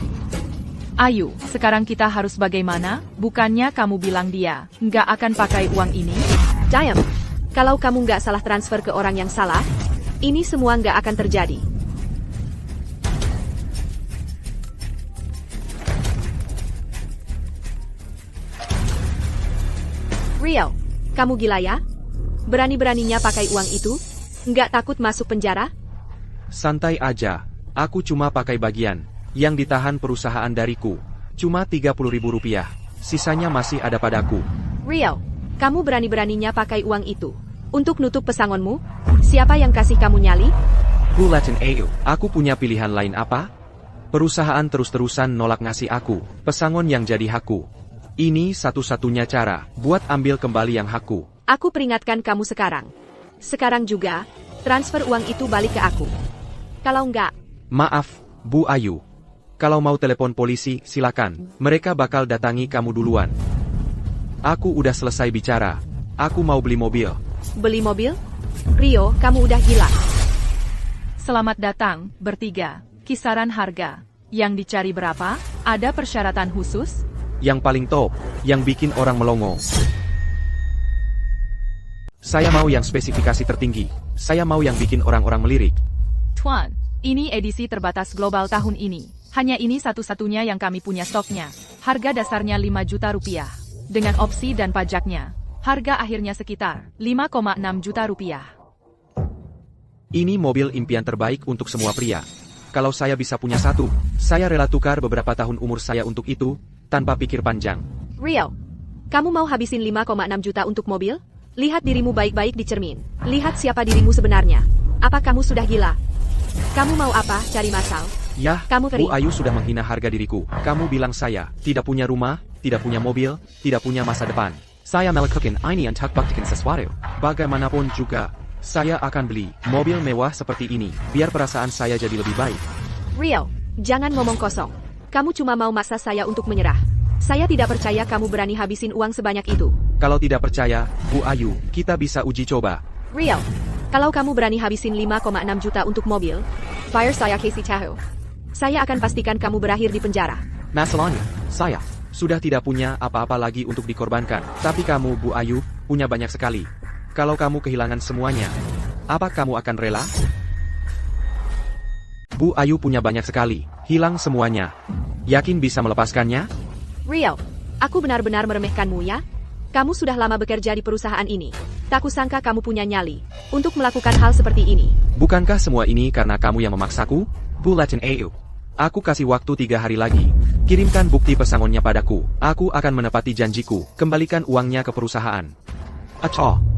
Ayo, sekarang kita harus bagaimana? Bukannya kamu bilang dia nggak akan pakai uang ini? Diam. Kalau kamu nggak salah transfer ke orang yang salah, ini semua nggak akan terjadi. Rio, kamu gila ya? Berani-beraninya pakai uang itu? Nggak takut masuk penjara? Santai aja. Aku cuma pakai bagian yang ditahan perusahaan dariku. Cuma Rp30.000. Sisanya masih ada padaku. Rio, kamu berani-beraninya pakai uang itu untuk nutup pesangonmu? Siapa yang kasih kamu nyali? Bulletin AU. Aku punya pilihan lain apa? Perusahaan terus-terusan nolak ngasih aku pesangon yang jadi hakku. Ini satu-satunya cara buat ambil kembali yang hakku. Aku peringatkan kamu sekarang. Sekarang juga, transfer uang itu balik ke aku. Kalau enggak... Maaf, Bu Ayu. Kalau mau telepon polisi, silakan. Mereka bakal datangi kamu duluan. Aku udah selesai bicara. Aku mau beli mobil. Beli mobil? Rio, kamu udah gila. Selamat datang, bertiga. Kisaran harga yang dicari berapa? Ada persyaratan khusus? Yang paling top, yang bikin orang melongo. Saya mau yang spesifikasi tertinggi. Saya mau yang bikin orang-orang melirik. Tuan, ini edisi terbatas global tahun ini. Hanya ini satu-satunya yang kami punya stoknya. Harga dasarnya 5 juta rupiah. Dengan opsi dan pajaknya, harga akhirnya sekitar 5,6 juta rupiah. Ini mobil impian terbaik untuk semua pria. Kalau saya bisa punya satu, saya rela tukar beberapa tahun umur saya untuk itu, tanpa pikir panjang. Rio, kamu mau habisin 5,6 juta untuk mobil? Lihat dirimu baik-baik di cermin. Lihat siapa dirimu sebenarnya. Apa kamu sudah gila? Kamu mau apa? Cari masal? Yah, Kamu Bu kering. Ayu sudah menghina harga diriku. Kamu bilang saya tidak punya rumah, tidak punya mobil, tidak punya masa depan. Saya melakukan ini untuk buktikan sesuatu. Bagaimanapun juga, saya akan beli mobil mewah seperti ini, biar perasaan saya jadi lebih baik. Rio, jangan ngomong kosong. Kamu cuma mau maksa saya untuk menyerah. Saya tidak percaya kamu berani habisin uang sebanyak itu. Kalau tidak percaya, Bu Ayu, kita bisa uji coba. Rio, kalau kamu berani habisin 5,6 juta untuk mobil, fire saya kasih tahu. Saya akan pastikan kamu berakhir di penjara. Masalahnya, saya sudah tidak punya apa-apa lagi untuk dikorbankan. Tapi kamu, Bu Ayu, punya banyak sekali. Kalau kamu kehilangan semuanya, apa kamu akan rela? Bu Ayu punya banyak sekali, hilang semuanya. Yakin bisa melepaskannya? Rio, aku benar-benar meremehkanmu ya? Kamu sudah lama bekerja di perusahaan ini. Tak kusangka kamu punya nyali untuk melakukan hal seperti ini. Bukankah semua ini karena kamu yang memaksaku? Bu Latin Ayu. Aku kasih waktu 3 hari lagi. Kirimkan bukti pesangonnya padaku. Aku akan menepati janjiku. Kembalikan uangnya ke perusahaan. Acah.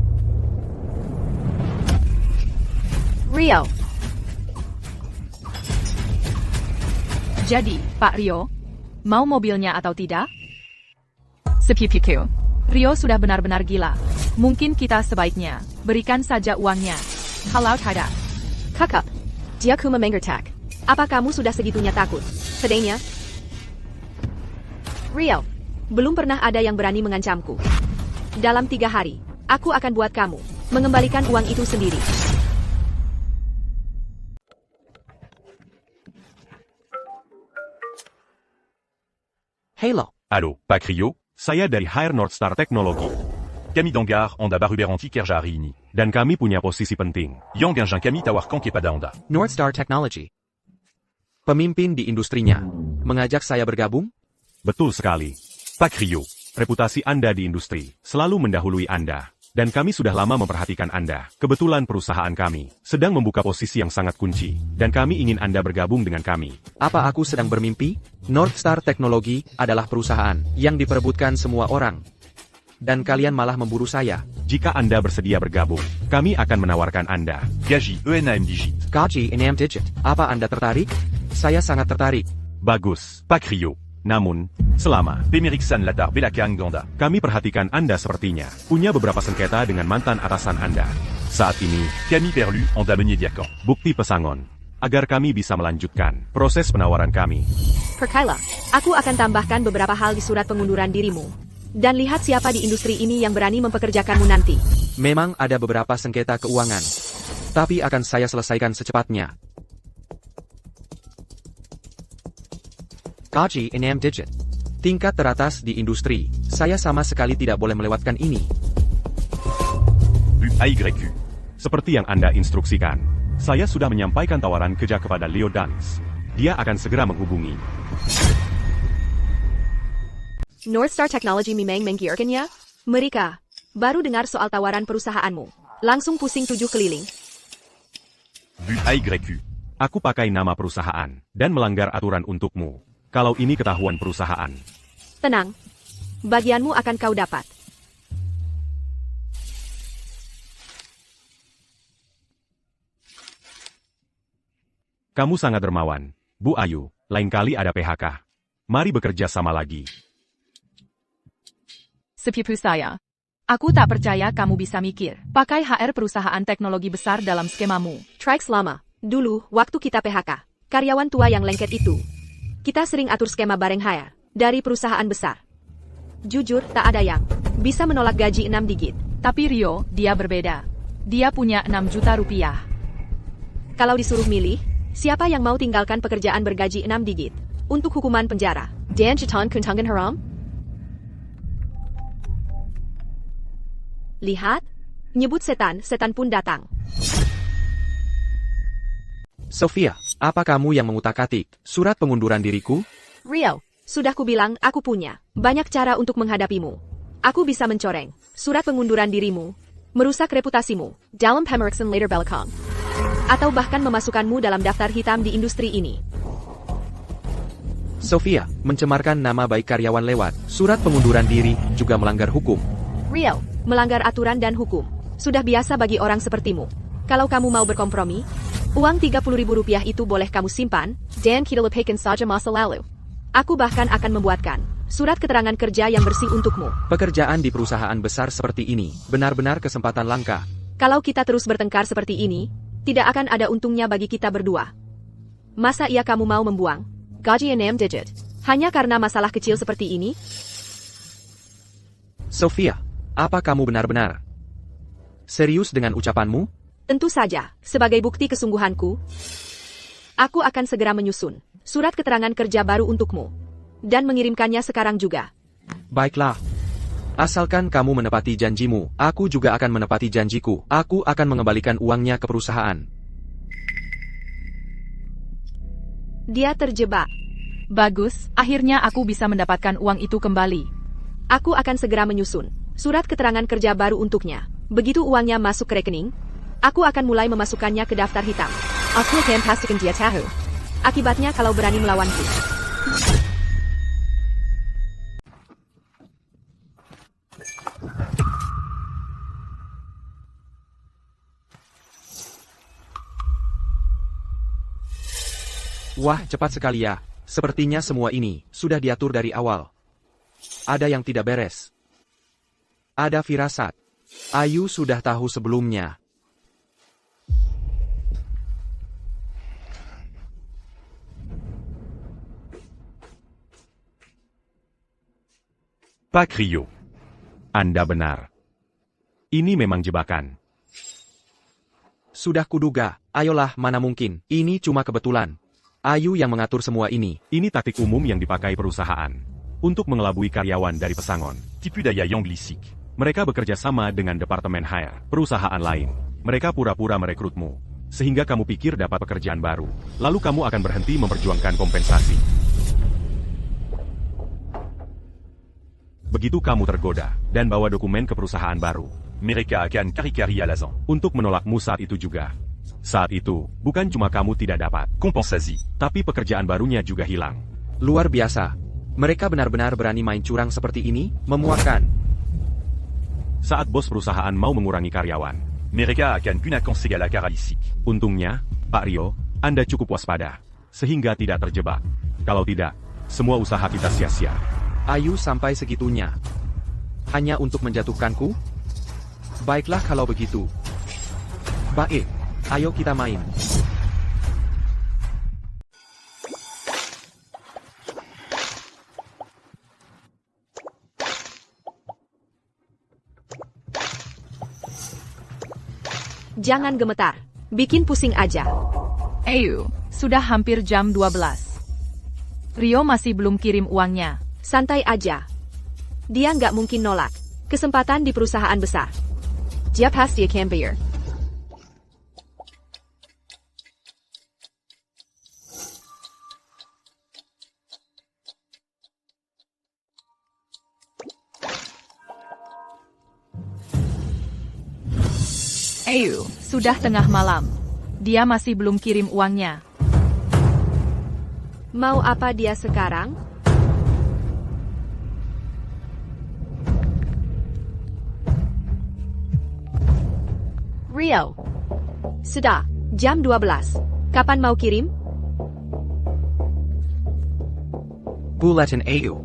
Rio, Jadi, Pak Rio, mau mobilnya atau tidak? Sepipiku, Rio sudah benar-benar gila. Mungkin kita sebaiknya berikan saja uangnya. Kalau tidak, kakak, dia kuma mengertak. Apa kamu sudah segitunya takut? Sedenya? Rio, belum pernah ada yang berani mengancamku. Dalam 3 hari, aku akan buat kamu mengembalikan uang itu sendiri. Hello. Allô, Pak Rio? Saya dari Higher North Star Technology. Kami Dangar, Honda Baruberanti Kerja hari ini. Dan kami punya posisi penting. Yang Ganjang kami tawarkan kepada Honda. North Star Technology. Pemimpin di industrinya. Mengajak saya bergabung? Betul sekali. Pak Rio. Reputasi Anda di industri selalu mendahului Anda. Dan kami sudah lama memperhatikan Anda. Kebetulan perusahaan kami sedang membuka posisi yang sangat kunci. Dan kami ingin Anda bergabung dengan kami. Apa aku sedang bermimpi? North Star Technology adalah perusahaan yang diperebutkan semua orang. Dan kalian malah memburu saya. Jika Anda bersedia bergabung, kami akan menawarkan Anda. Gaji ENAM Digit. Gaji 6 digit. Apa Anda tertarik? Saya sangat tertarik. Bagus, Pak Rio. namun, selama Pemeriksan latar belakang Ganda. kami perhatikan Anda sepertinya punya beberapa sengketa dengan mantan atasan Anda. Saat ini, Kami perlu Honda menyediakan bukti pesangon agar kami bisa melanjutkan proses penawaran kami. Perkaila, aku akan tambahkan beberapa hal di surat pengunduran dirimu. Dan lihat siapa di industri ini yang berani mempekerjakanmu nanti. Memang ada beberapa sengketa keuangan. Tapi akan saya selesaikan secepatnya. Gaji 6 digit. Tingkat teratas di industri. Saya sama sekali tidak boleh melewatkan ini. AYQ. Seperti yang Anda instruksikan, saya sudah menyampaikan tawaran kerja kepada Leo Dance. Dia akan segera menghubungi. North Star Technology memang menggiurkan ya? Mereka baru dengar soal tawaran perusahaanmu. Langsung pusing 7 keliling. AYQ. Aku pakai nama perusahaan dan melanggar aturan untukmu. Kalau ini ketahuan perusahaan, Tenang, bagianmu akan kau dapat. kamu sangat dermawan, Bu Ayu. Lain kali ada PHK. Mari bekerja sama lagi. Sepupu saya, aku tak percaya kamu bisa mikir. Pakai HR perusahaan teknologi besar dalam skemamu. Trikes lama. Dulu, waktu kita PHK, karyawan tua yang lengket itu. Kita sering atur skema bareng hire dari perusahaan besar. Jujur, tak ada yang bisa menolak gaji 6 digit. Tapi Rio, dia berbeda. Dia punya 6 juta rupiah. Kalau disuruh milih, Siapa yang mau tinggalkan pekerjaan bergaji 6 digit untuk hukuman penjara? Dan Chetan Kuntangan Haram? Lihat, nyebut setan, setan pun datang. Sofia, apa kamu yang mengutak-atik surat pengunduran diriku? Rio, sudah kubilang aku punya banyak cara untuk menghadapimu. Aku bisa mencoreng surat pengunduran dirimu, merusak reputasimu dalam Pemeriksan Later Belakang, atau bahkan memasukkanmu dalam daftar hitam di industri ini. Sofia, mencemarkan nama baik karyawan lewat surat pengunduran diri juga melanggar hukum. Rio, melanggar aturan dan hukum sudah biasa bagi orang sepertimu. Kalau kamu mau berkompromi, uang Rp30.000 itu boleh kamu simpan, dan kita lupakan saja masa lalu. Aku bahkan akan membuatkan surat keterangan kerja yang bersih untukmu. Pekerjaan di perusahaan besar seperti ini benar-benar kesempatan langka. Kalau kita terus bertengkar seperti ini, tidak akan ada untungnya bagi kita berdua. Masa iya kamu mau membuang gaji 6 digit hanya karena masalah kecil seperti ini? Sofia, apa kamu benar-benar serius dengan ucapanmu? Tentu saja, sebagai bukti kesungguhanku, aku akan segera menyusun surat keterangan kerja baru untukmu dan mengirimkannya sekarang juga. Baiklah. Asalkan kamu menepati janjimu, aku juga akan menepati janjiku. Aku akan mengembalikan uangnya ke perusahaan. Dia terjebak. Bagus, akhirnya aku bisa mendapatkan uang itu kembali. Aku akan segera menyusun surat keterangan kerja baru untuknya. Begitu uangnya masuk ke rekening, aku akan mulai memasukkannya ke daftar hitam. Aku akan pastikan dia tahu akibatnya kalau berani melawanku. Wah, cepat sekali ya. Sepertinya semua ini sudah diatur dari awal. Ada yang tidak beres. Ada firasat. Ayu sudah tahu sebelumnya. Pak Rio. Anda benar. Ini memang jebakan. Sudah kuduga. Ayolah, mana mungkin. Ini cuma kebetulan. Ayu yang mengatur semua ini. Ini taktik umum yang dipakai perusahaan untuk mengelabui karyawan dari pesangon. Tipu daya yang belisik. Mereka bekerja sama dengan departemen hire, perusahaan lain. Mereka pura-pura merekrutmu, sehingga kamu pikir dapat pekerjaan baru. Lalu kamu akan berhenti memperjuangkan kompensasi. Begitu kamu tergoda, dan bawa dokumen ke perusahaan baru. Mereka akan kari-kari alasan untuk menolakmu saat itu juga. Saat itu, bukan cuma kamu tidak dapat kompensasi, tapi pekerjaan barunya juga hilang. Luar biasa. Mereka benar-benar berani main curang seperti ini, memuakkan. Saat bos perusahaan mau mengurangi karyawan, mereka akan gunakan segala cara licik. Untungnya, Pak Rio, Anda cukup waspada, sehingga tidak terjebak. Kalau tidak, semua usaha kita sia-sia. Ayu sampai segitunya. Hanya untuk menjatuhkanku? Baiklah kalau begitu. Baik, ayo kita main. Jangan gemetar. Bikin pusing aja. Ayu, sudah hampir jam 12. Rio masih belum kirim uangnya. Santai aja. Dia nggak mungkin nolak kesempatan di perusahaan besar. Dia pasti akan bayar. Ayu, sudah tengah malam. Dia masih belum kirim uangnya. Mau apa dia sekarang? Rio. Sudah, jam 12. Kapan mau kirim? Bulletin Ayu.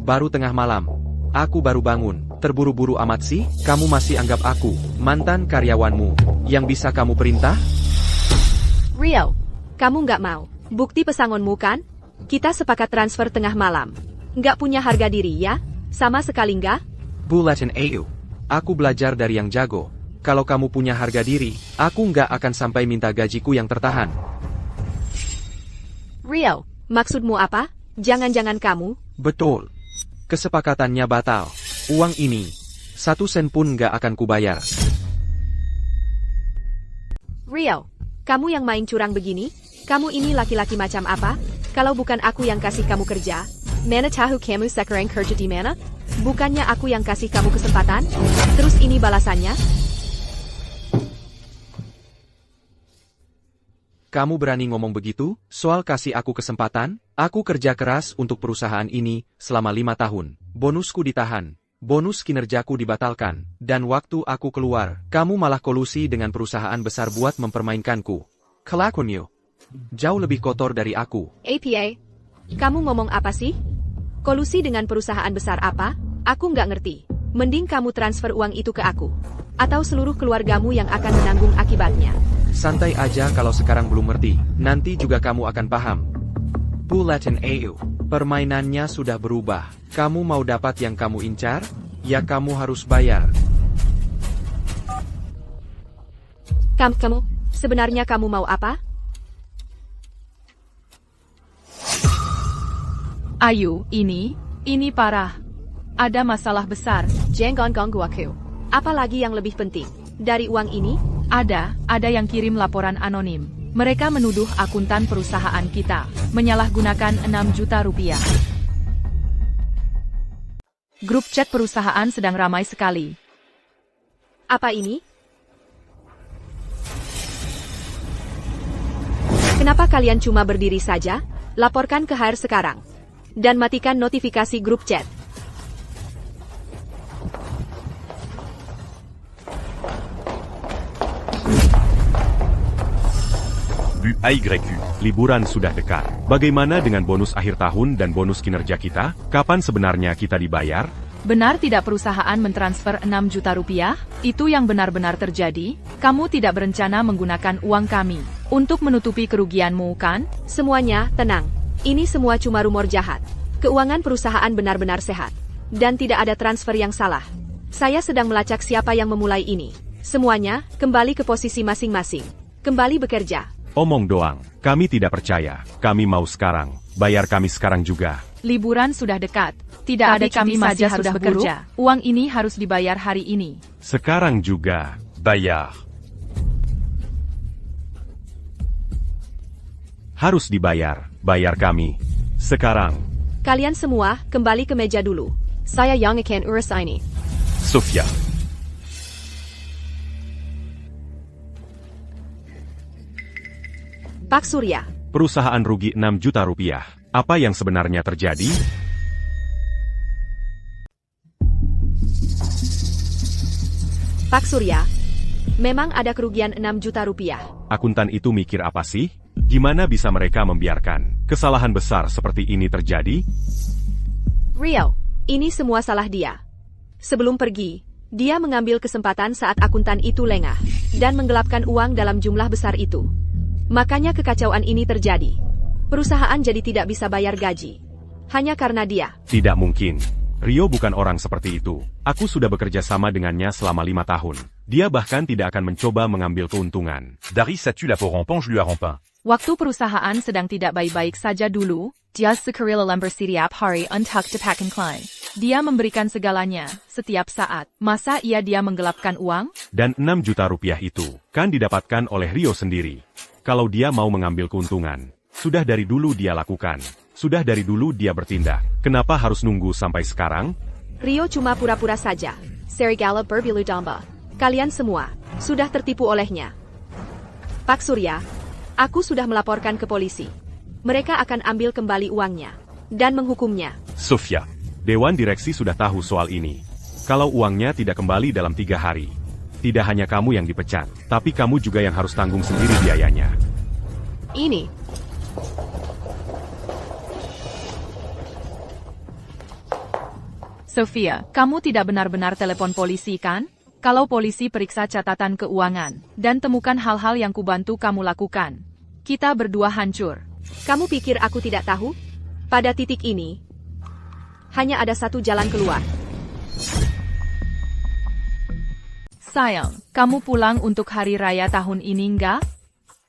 Baru tengah malam. Aku baru bangun. Terburu-buru amat sih? Kamu masih anggap aku mantan karyawanmu yang bisa kamu perintah? Rio, kamu nggak mau bukti pesangonmu kan? Kita sepakat transfer tengah malam. Nggak punya harga diri ya? Sama sekali nggak? Bulletin Ayu. Aku belajar dari yang jago. Kalau kamu punya harga diri, aku nggak akan sampai minta gajiku yang tertahan. Rio, maksudmu apa? Jangan-jangan kamu? Betul. Kesepakatannya batal. Uang ini, 1 sen pun nggak akan kubayar. Rio, kamu yang main curang begini? Kamu ini laki-laki macam apa? Kalau bukan aku yang kasih kamu kerja, mana tahu kamu sekarang kerja di mana? Bukannya aku yang kasih kamu kesempatan? Terus ini balasannya? Kamu berani ngomong begitu? Soal kasih aku kesempatan? Aku kerja keras untuk perusahaan ini selama 5 tahun. Bonusku ditahan. Bonus kinerjaku dibatalkan. Dan waktu aku keluar, kamu malah kolusi dengan perusahaan besar buat mempermainkanku. Kelakuanmu jauh lebih kotor dari aku. APA, kamu ngomong apa sih? Kolusi dengan perusahaan besar apa? Aku nggak ngerti. Mending kamu transfer uang itu ke aku. Atau seluruh keluargamu yang akan menanggung akibatnya. Santai aja kalau sekarang belum ngerti. Nanti juga kamu akan paham. Bulletin AU. Permainannya sudah berubah. Kamu mau dapat yang kamu incar? Ya kamu harus bayar. Kamu, sebenarnya kamu mau apa? Ayu, ini parah. Ada masalah besar. Jangan ganggu aku. Apalagi yang lebih penting? Dari uang ini? Ada yang kirim laporan anonim. Mereka menuduh akuntan perusahaan kita menyalahgunakan 6 juta rupiah. Grup chat perusahaan sedang ramai sekali. Apa ini? Kenapa kalian cuma berdiri saja? Laporkan ke HR sekarang. Dan matikan notifikasi grup chat. AYQ. Liburan sudah dekat. Bagaimana dengan bonus akhir tahun dan bonus kinerja kita? Kapan sebenarnya kita dibayar? Benar tidak perusahaan mentransfer 6 juta rupiah? Itu yang benar-benar terjadi? Kamu tidak berencana menggunakan uang kami untuk menutupi kerugianmu, kan? Semuanya, tenang. Ini semua cuma rumor jahat. Keuangan perusahaan benar-benar sehat. Dan tidak ada transfer yang salah. Saya sedang melacak siapa yang memulai ini. Semuanya, kembali ke posisi masing-masing. Kembali bekerja. Omong doang. Kami tidak percaya. Kami mau sekarang. Bayar kami sekarang juga. Liburan sudah dekat. Tidak ada kami saja harus bekerja. Uang ini harus dibayar hari ini. Sekarang juga. Bayard. Harus dibayar. Bayar kami. Sekarang. Kalian semua, kembali ke meja dulu. Saya yang akan urus ini. Sophia. Pak Surya. Perusahaan rugi 6 juta rupiah. Apa yang sebenarnya terjadi? Pak Surya. Memang ada kerugian 6 juta rupiah. Akuntan itu mikir apa sih? Gimana bisa mereka membiarkan kesalahan besar seperti ini terjadi? Rio, ini semua salah dia. Sebelum pergi, dia mengambil kesempatan saat akuntan itu lengah dan menggelapkan uang dalam jumlah besar itu. Makanya kekacauan ini terjadi. Perusahaan jadi tidak bisa bayar gaji. Hanya karena dia. Tidak mungkin. Rio bukan orang seperti itu. Aku sudah bekerja sama dengannya selama 5 tahun. Dia bahkan tidak akan mencoba mengambil keuntungan. Darius a tué la peau rampant, je lui ai rampant. Waktu perusahaan sedang tidak baik-baik saja dulu, dia sekarang lembar setiap hari untuk dapatkan klien. Dia memberikan segalanya, setiap saat. Masa dia menggelapkan uang? Dan 6 juta rupiah itu, kan didapatkan oleh Rio sendiri. Kalau dia mau mengambil keuntungan, sudah dari dulu dia lakukan. Sudah dari dulu dia bertindak. Kenapa harus nunggu sampai sekarang? Rio cuma pura-pura saja. Serigala berbulu domba. Kalian semua, sudah tertipu olehnya. Pak Surya, aku sudah melaporkan ke polisi. Mereka akan ambil kembali uangnya. Dan menghukumnya. Sophia, Dewan Direksi sudah tahu soal ini. Kalau uangnya tidak kembali dalam 3 hari. Tidak hanya kamu yang dipecat, tapi kamu juga yang harus tanggung sendiri biayanya. Ini. Sophia, kamu tidak benar-benar telepon polisi, kan? Kalau polisi periksa catatan keuangan, dan temukan hal-hal yang kubantu kamu lakukan, kita berdua hancur. Kamu pikir aku tidak tahu? Pada titik ini, hanya ada satu jalan keluar. Sayang, kamu pulang untuk hari raya tahun ini enggak?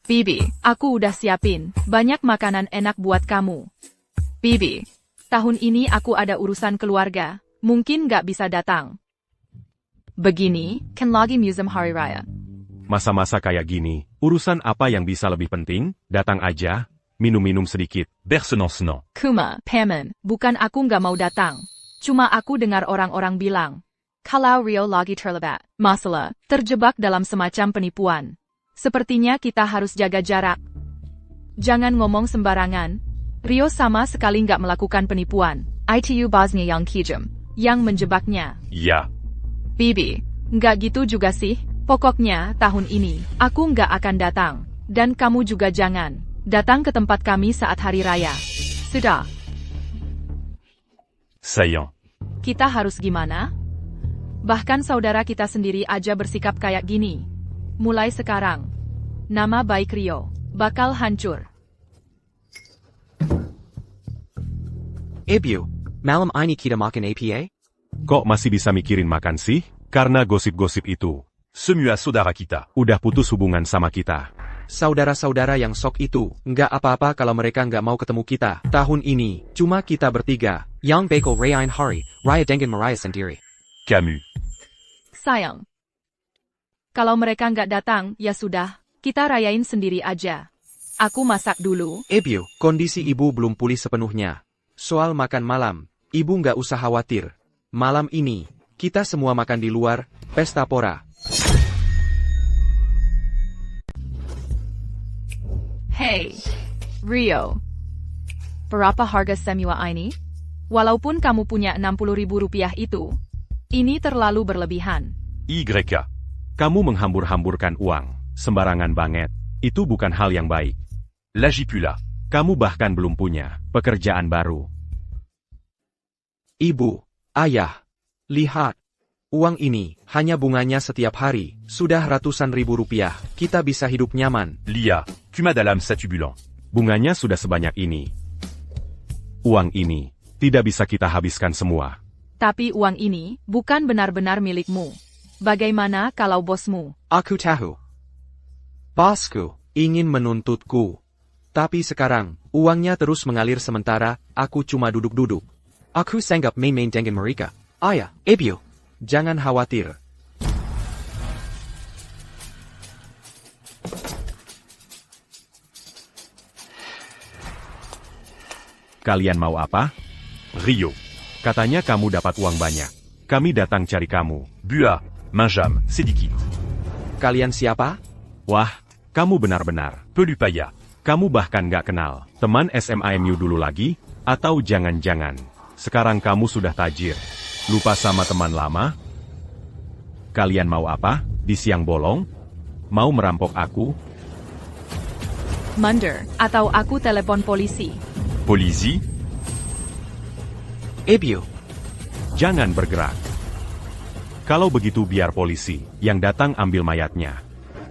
Bibi, aku udah siapin banyak makanan enak buat kamu. Bibi, tahun ini aku ada urusan keluarga, mungkin gak bisa datang. Begini, kan lagi musim Hari Raya. Masa-masa kayak gini, urusan apa yang bisa lebih penting? Datang aja, minum-minum sedikit. Bersenang-senang. Kuma, Paman, bukan aku gak mau datang. Cuma aku dengar orang-orang bilang, kalau Rio lagi terlibat masalah, terjebak dalam semacam penipuan. Sepertinya kita harus jaga jarak. Jangan ngomong sembarangan. Rio sama sekali nggak melakukan penipuan. Itu bosnya yang kejam, yang menjebaknya. Ya. Bibi, nggak gitu juga sih. Pokoknya, tahun ini, aku nggak akan datang. Dan kamu juga jangan datang ke tempat kami saat hari raya. Sudah. Saillant. Kita harus gimana? Bahkan saudara kita sendiri aja bersikap kayak gini. Mulai sekarang, nama baik Rio bakal hancur. Ebyo, malam ini kita makan APA? Kok masih bisa mikirin makan sih? Karena gosip-gosip itu. Semua saudara kita. Udah putus hubungan sama kita. Saudara-saudara yang sok itu, nggak apa-apa kalau mereka nggak mau ketemu kita. Tahun ini, cuma kita bertiga. Yang bakal rayain hari, raya dengan Mariah sendiri. Camus. Sayang. Kalau mereka nggak datang, ya sudah, kita rayain sendiri aja. Aku masak dulu. Ebyo, kondisi ibu belum pulih sepenuhnya. Soal makan malam, ibu nggak usah khawatir. Malam ini, kita semua makan di luar, pesta pora. Hey, Rio. Berapa harga semua ini? Walaupun kamu punya 60.000 rupiah itu, ini terlalu berlebihan. YK. Kamu menghambur-hamburkan uang, sembarangan banget. Itu bukan hal yang baik. Lagipula. Kamu bahkan belum punya pekerjaan baru. Ibu, ayah, lihat. Uang ini, hanya bunganya setiap hari, sudah ratusan ribu rupiah. Kita bisa hidup nyaman. Lia. Kumadalam satubulant. Bunganya sudah sebanyak ini. Uang ini, tidak bisa kita habiskan semua. Tapi uang ini, bukan benar-benar milikmu. Bagaimana kalau bosmu? Aku tahu. Bosku, ingin menuntutku. Tapi sekarang, uangnya terus mengalir sementara, aku cuma duduk-duduk. Aku sanggap main-main dengan mereka. Ayah, Ebyo, jangan khawatir. Kalian mau apa? Rio. Katanya kamu dapat uang banyak. Kami datang cari kamu. Bua. Minjam. Sedikit. Kalian siapa? Wah, kamu benar-benar. Pelupaya. Kamu bahkan gak kenal teman SMAMU dulu lagi? Atau jangan-jangan, sekarang kamu sudah tajir. Lupa sama teman lama? Kalian mau apa? Di siang bolong? Mau merampok aku? Mundur, atau aku telepon polisi. Polisi. Ebyo, Jangan bergerak. Kalau begitu biar polisi yang datang ambil mayatnya.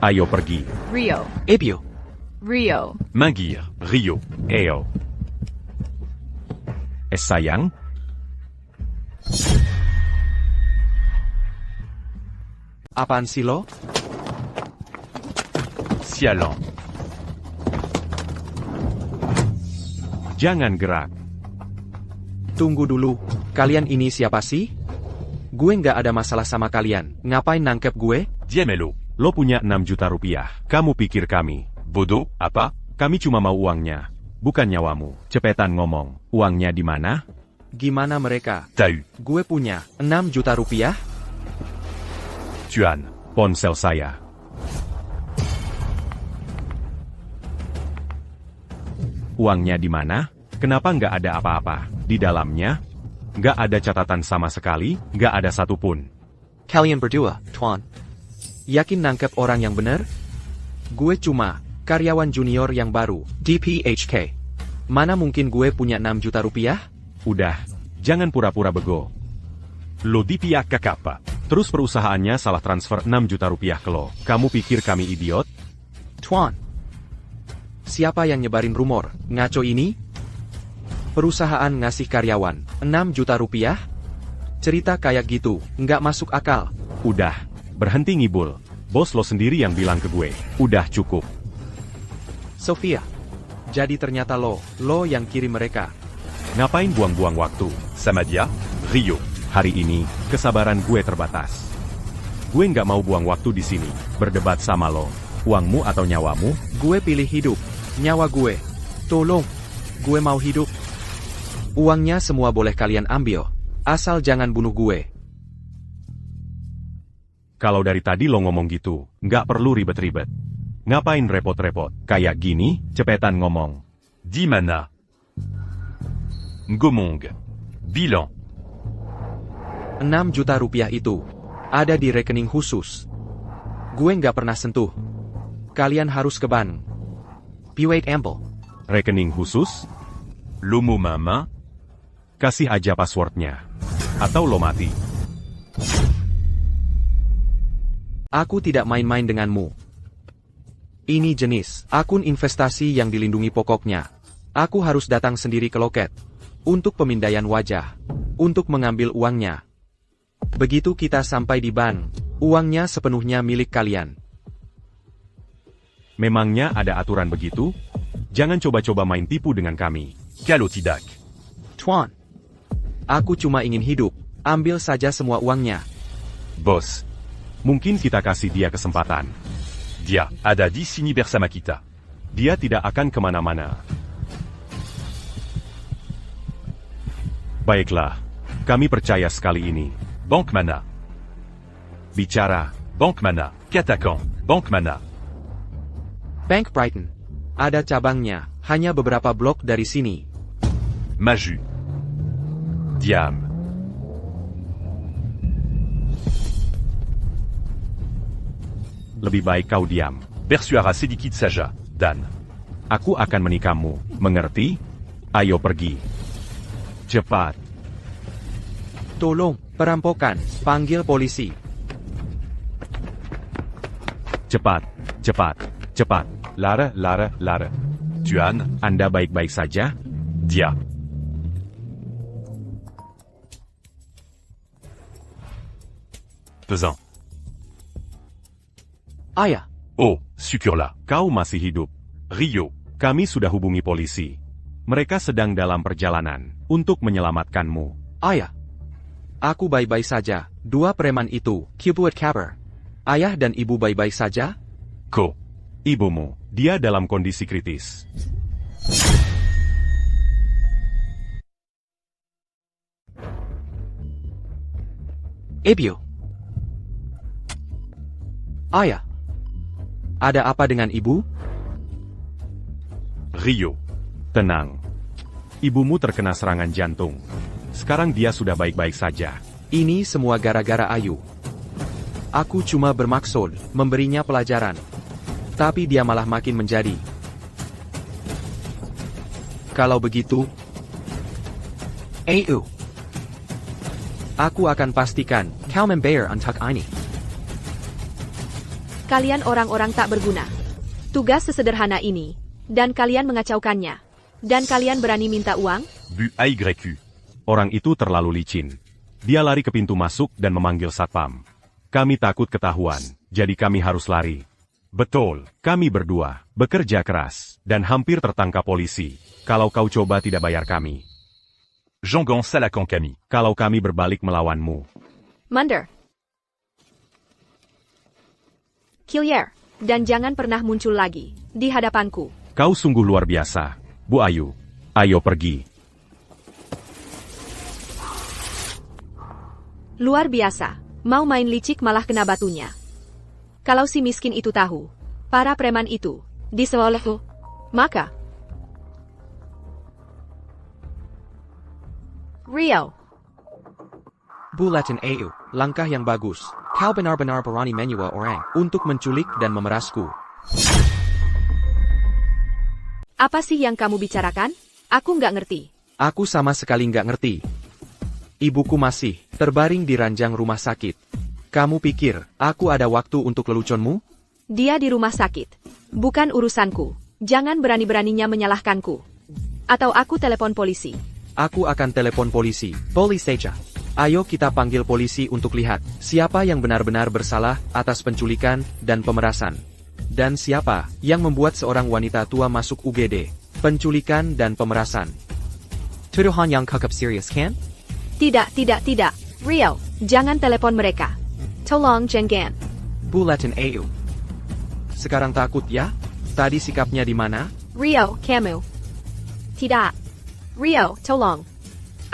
Ayo pergi. Rio, Ebyo, Rio. Mangir. Rio. Eo. Sayang? apaan sih lo? Sialan. Jangan gerak. Tunggu dulu, kalian ini siapa sih? Gue nggak ada masalah sama kalian, ngapain nangkep gue? Diamelo. Lo punya 6 juta rupiah. Kamu pikir kami? Bodo. Apa? Kami cuma mau uangnya, bukan nyawamu. Cepetan ngomong, uangnya di mana? Gimana mereka? Tahu. Gue punya 6 juta rupiah? Tuan. Ponsel saya. Uangnya di mana? Kenapa nggak ada apa-apa di dalamnya? Nggak ada catatan sama sekali, nggak ada satupun. Kalian berdua, Tuan. Yakin nangkep orang yang benar? Gue cuma karyawan junior yang baru, DPHK. Mana mungkin gue punya 6 juta rupiah? Udah, jangan pura-pura bego. Lo di pihak kakapa. Terus perusahaannya salah transfer 6 juta rupiah ke lo. Kamu pikir kami idiot? Tuan. Siapa yang nyebarin rumor, ngaco ini? Perusahaan ngasih karyawan 6 juta rupiah? Cerita kayak gitu, nggak masuk akal. Udah, berhenti ngibul. Bos lo sendiri yang bilang ke gue. Udah cukup. Sofia. Jadi ternyata lo yang kirim mereka. Ngapain buang-buang waktu? Samadia, Rio. Hari ini, kesabaran gue terbatas. Gue nggak mau buang waktu di sini, berdebat sama lo. Uangmu atau nyawamu? Gue pilih hidup. Nyawa gue. Tolong. Gue mau hidup. Uangnya semua boleh kalian ambil. Asal jangan bunuh gue. Kalau dari tadi lo ngomong gitu, nggak perlu ribet-ribet. Ngapain repot-repot? Kayak gini, cepetan ngomong. 10 mana. Ngomong. Bilan. 6 juta rupiah itu ada di rekening khusus. Gue nggak pernah sentuh. Kalian harus ke bank. Piwait Ample. Rekening khusus? Lomo mama. Kasih aja passwordnya. Atau lo mati. Aku tidak main-main denganmu. Ini jenis akun investasi yang dilindungi pokoknya. Aku harus datang sendiri ke loket. Untuk pemindaian wajah. Untuk mengambil uangnya. Begitu kita sampai di bank, uangnya sepenuhnya milik kalian. Memangnya ada aturan begitu? Jangan coba-coba main tipu dengan kami. Kalau tidak. Tuan. Aku cuma ingin hidup. Ambil saja semua uangnya. Bos. Mungkin kita kasih dia kesempatan. Dia ada di sini bersama kita. Dia tidak akan kemana-mana. Baiklah. Kami percaya sekali ini. Bank mana. Bicara. Bank mana. Katakan. Bank mana. Bank Brighton. Ada cabangnya, hanya beberapa blok dari sini. Maju. Diam. Lebih baik kau diam. Persuara sedikit saja, Dan. Aku akan menikahmu, mengerti? Ayo pergi. Cepat. Tolong, perampokan, panggil polisi. Cepat, cepat, cepat. Lara. Tuan. Anda baik-baik saja? Dia. Pesant. Ayah, Oh, syukurlah. Kau masih hidup. Rio. Kami sudah hubungi polisi. Mereka sedang dalam perjalanan untuk menyelamatkanmu. ayah. Aku baik-baik saja. 2 preman itu, Kibuat Kabar. Ayah dan ibu baik-baik saja? Ko. Ibumu, dia dalam kondisi kritis. Ebio. Ayah. Ada apa dengan ibu? Rio. Tenang. Ibumu terkena serangan jantung. Sekarang dia sudah baik-baik saja. Ini semua gara-gara Ayu. Aku cuma bermaksud memberinya pelajaran. Tapi dia malah makin menjadi. Kalau begitu, Ayu. Aku akan pastikan kau membayar untuk ini. Kalian orang-orang tak berguna. Tugas sesederhana ini. Dan kalian mengacaukannya. Dan kalian berani minta uang? Bu AYQ. Orang itu terlalu licin. Dia lari ke pintu masuk dan memanggil satpam. Kami takut ketahuan, jadi kami harus lari. Betul, kami berdua bekerja keras dan hampir tertangkap polisi. Kalau kau coba tidak bayar kami. Jean-Gan Salakan Kami. Kalau kami berbalik melawanmu. Munder. Killier. Dan jangan pernah muncul lagi di hadapanku. Kau sungguh luar biasa, Bu Ayu. Ayo pergi. Luar biasa. Mau main licik malah kena batunya. Kalau si miskin itu tahu, para preman itu, diseoleh, maka... Rio. Bulatan Ayu, langkah yang bagus. Kau benar-benar berani menyuap orang untuk menculik dan memerasku. Apa sih yang kamu bicarakan? Aku nggak ngerti. Aku sama sekali nggak ngerti. Ibuku masih terbaring di ranjang rumah sakit. Kamu pikir aku ada waktu untuk leluconmu? Dia di rumah sakit. Bukan urusanku. Jangan berani-beraninya menyalahkanku. Atau aku telepon polisi. Aku akan telepon polisi. Polisi saja. Ayo kita panggil polisi untuk lihat siapa yang benar-benar bersalah atas penculikan dan pemerasan. Dan siapa yang membuat seorang wanita tua masuk UGD? Penculikan dan pemerasan. Tuduhan yang cukup serius kan? Tidak. Rio, jangan telepon mereka. Tolong jangan. Bulletin AU. Sekarang takut ya? Tadi sikapnya di mana? Rio, kamu. Tidak. Rio, tolong.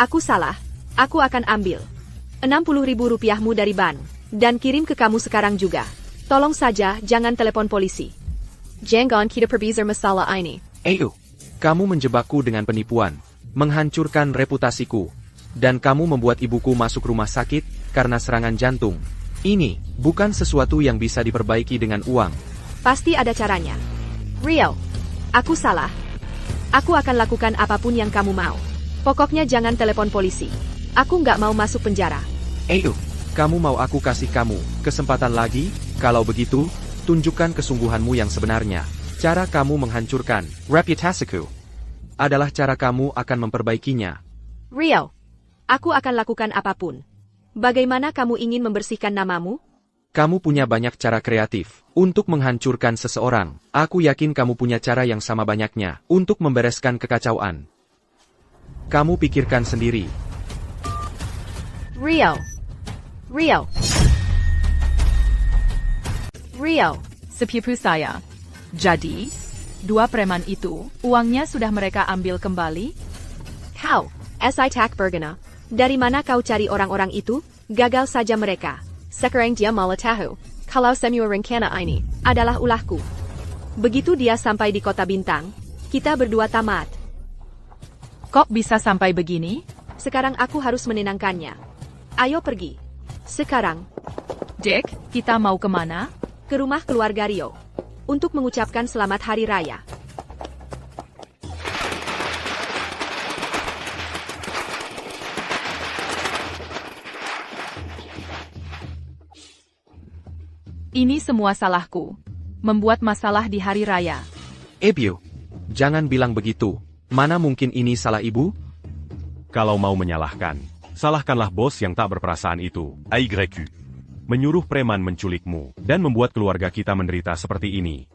Aku salah. Aku akan ambil 60.000 rupiahmu dari bank. Dan kirim ke kamu sekarang juga. Tolong saja jangan telepon polisi. Jangan kita perbizar masalah ini. AU. Kamu menjebakku dengan penipuan, menghancurkan reputasiku, dan kamu membuat ibuku masuk rumah sakit karena serangan jantung. Ini bukan sesuatu yang bisa diperbaiki dengan uang. Pasti ada caranya. Rio, aku salah. Aku akan lakukan apapun yang kamu mau. Pokoknya jangan telepon polisi. Aku nggak mau masuk penjara. AU. Kamu mau aku kasih kamu kesempatan lagi? Kalau begitu, tunjukkan kesungguhanmu yang sebenarnya. Cara kamu menghancurkan reputasiku adalah cara kamu akan memperbaikinya. Rio, aku akan lakukan apapun. Bagaimana kamu ingin membersihkan namamu? Kamu punya banyak cara kreatif untuk menghancurkan seseorang. Aku yakin kamu punya cara yang sama banyaknya untuk membereskan kekacauan. Kamu pikirkan sendiri. Rio. Sepupu saya. Jadi, dua preman itu, uangnya sudah mereka ambil kembali? Kau, SI Tak Bergana. Dari mana kau cari orang-orang itu? Gagal saja mereka. Sekarang dia malah tahu. Kalau semua rencana ini adalah ulahku. Begitu dia sampai di kota bintang, kita berdua tamat. Kok bisa sampai begini? Sekarang aku harus menenangkannya. Ayo pergi. Sekarang, Dick, kita mau kemana? ke rumah keluarga Rio. Untuk mengucapkan selamat hari raya. Ini semua salahku. Membuat masalah di hari raya. Ebio, jangan bilang begitu. Mana mungkin ini salah ibu? Kalau mau menyalahkan, salahkanlah bos yang tak berperasaan itu. AYQ. Menyuruh preman menculikmu, dan membuat keluarga kita menderita seperti ini.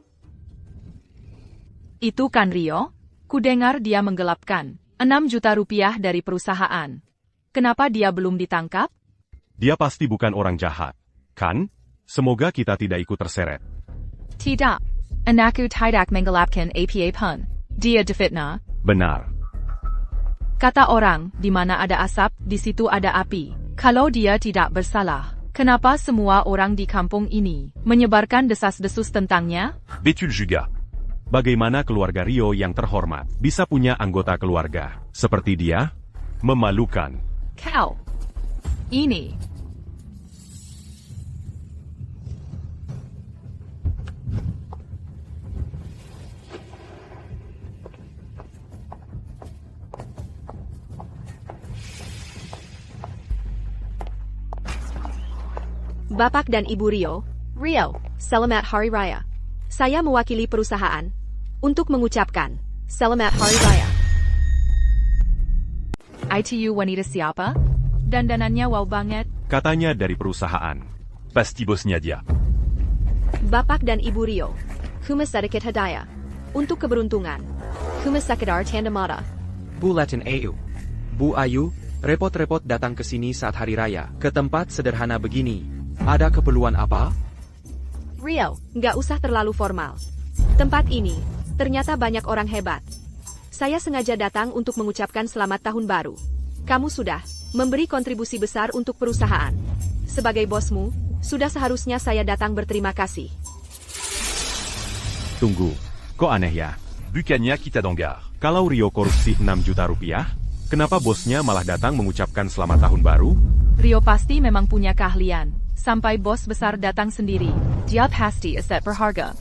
Itu kan Rio? Kudengar dia menggelapkan 6 juta rupiah dari perusahaan. Kenapa dia belum ditangkap? Dia pasti bukan orang jahat, kan? Semoga kita tidak ikut terseret. Tidak. Anakku tidak menggelapkan APA pun. Dia difitnah. Benar. Kata orang, di mana ada asap, di situ ada api. Kalau dia tidak bersalah, kenapa semua orang di kampung ini menyebarkan desas-desus tentangnya? Betul juga. Bagaimana keluarga Rio yang terhormat bisa punya anggota keluarga seperti dia? Memalukan. Kau. Ini. Bapak dan Ibu Rio, selamat Hari Raya. Saya mewakili perusahaan untuk mengucapkan selamat Hari Raya. ITU wanita siapa? Dandanannya wow banget. Katanya dari perusahaan. Pasti bosnya dia. Bapak dan Ibu Rio, humas sedikit hadiah untuk keberuntungan. Humas sekedar tanda mata. Bulletin AU. Bu Ayu, repot-repot datang ke sini saat hari raya, ke tempat sederhana begini. Ada keperluan apa? Rio, nggak usah terlalu formal. Tempat ini, ternyata banyak orang hebat. Saya sengaja datang untuk mengucapkan selamat tahun baru. Kamu sudah memberi kontribusi besar untuk perusahaan. Sebagai bosmu, sudah seharusnya saya datang berterima kasih. Tunggu, kok aneh ya? Bukannya kita donggar. Kalau Rio korupsi 6 juta rupiah, kenapa bosnya malah datang mengucapkan selamat tahun baru? Rio pasti memang punya keahlian. Sampai bos besar datang sendiri. Dia pasti aset berharga.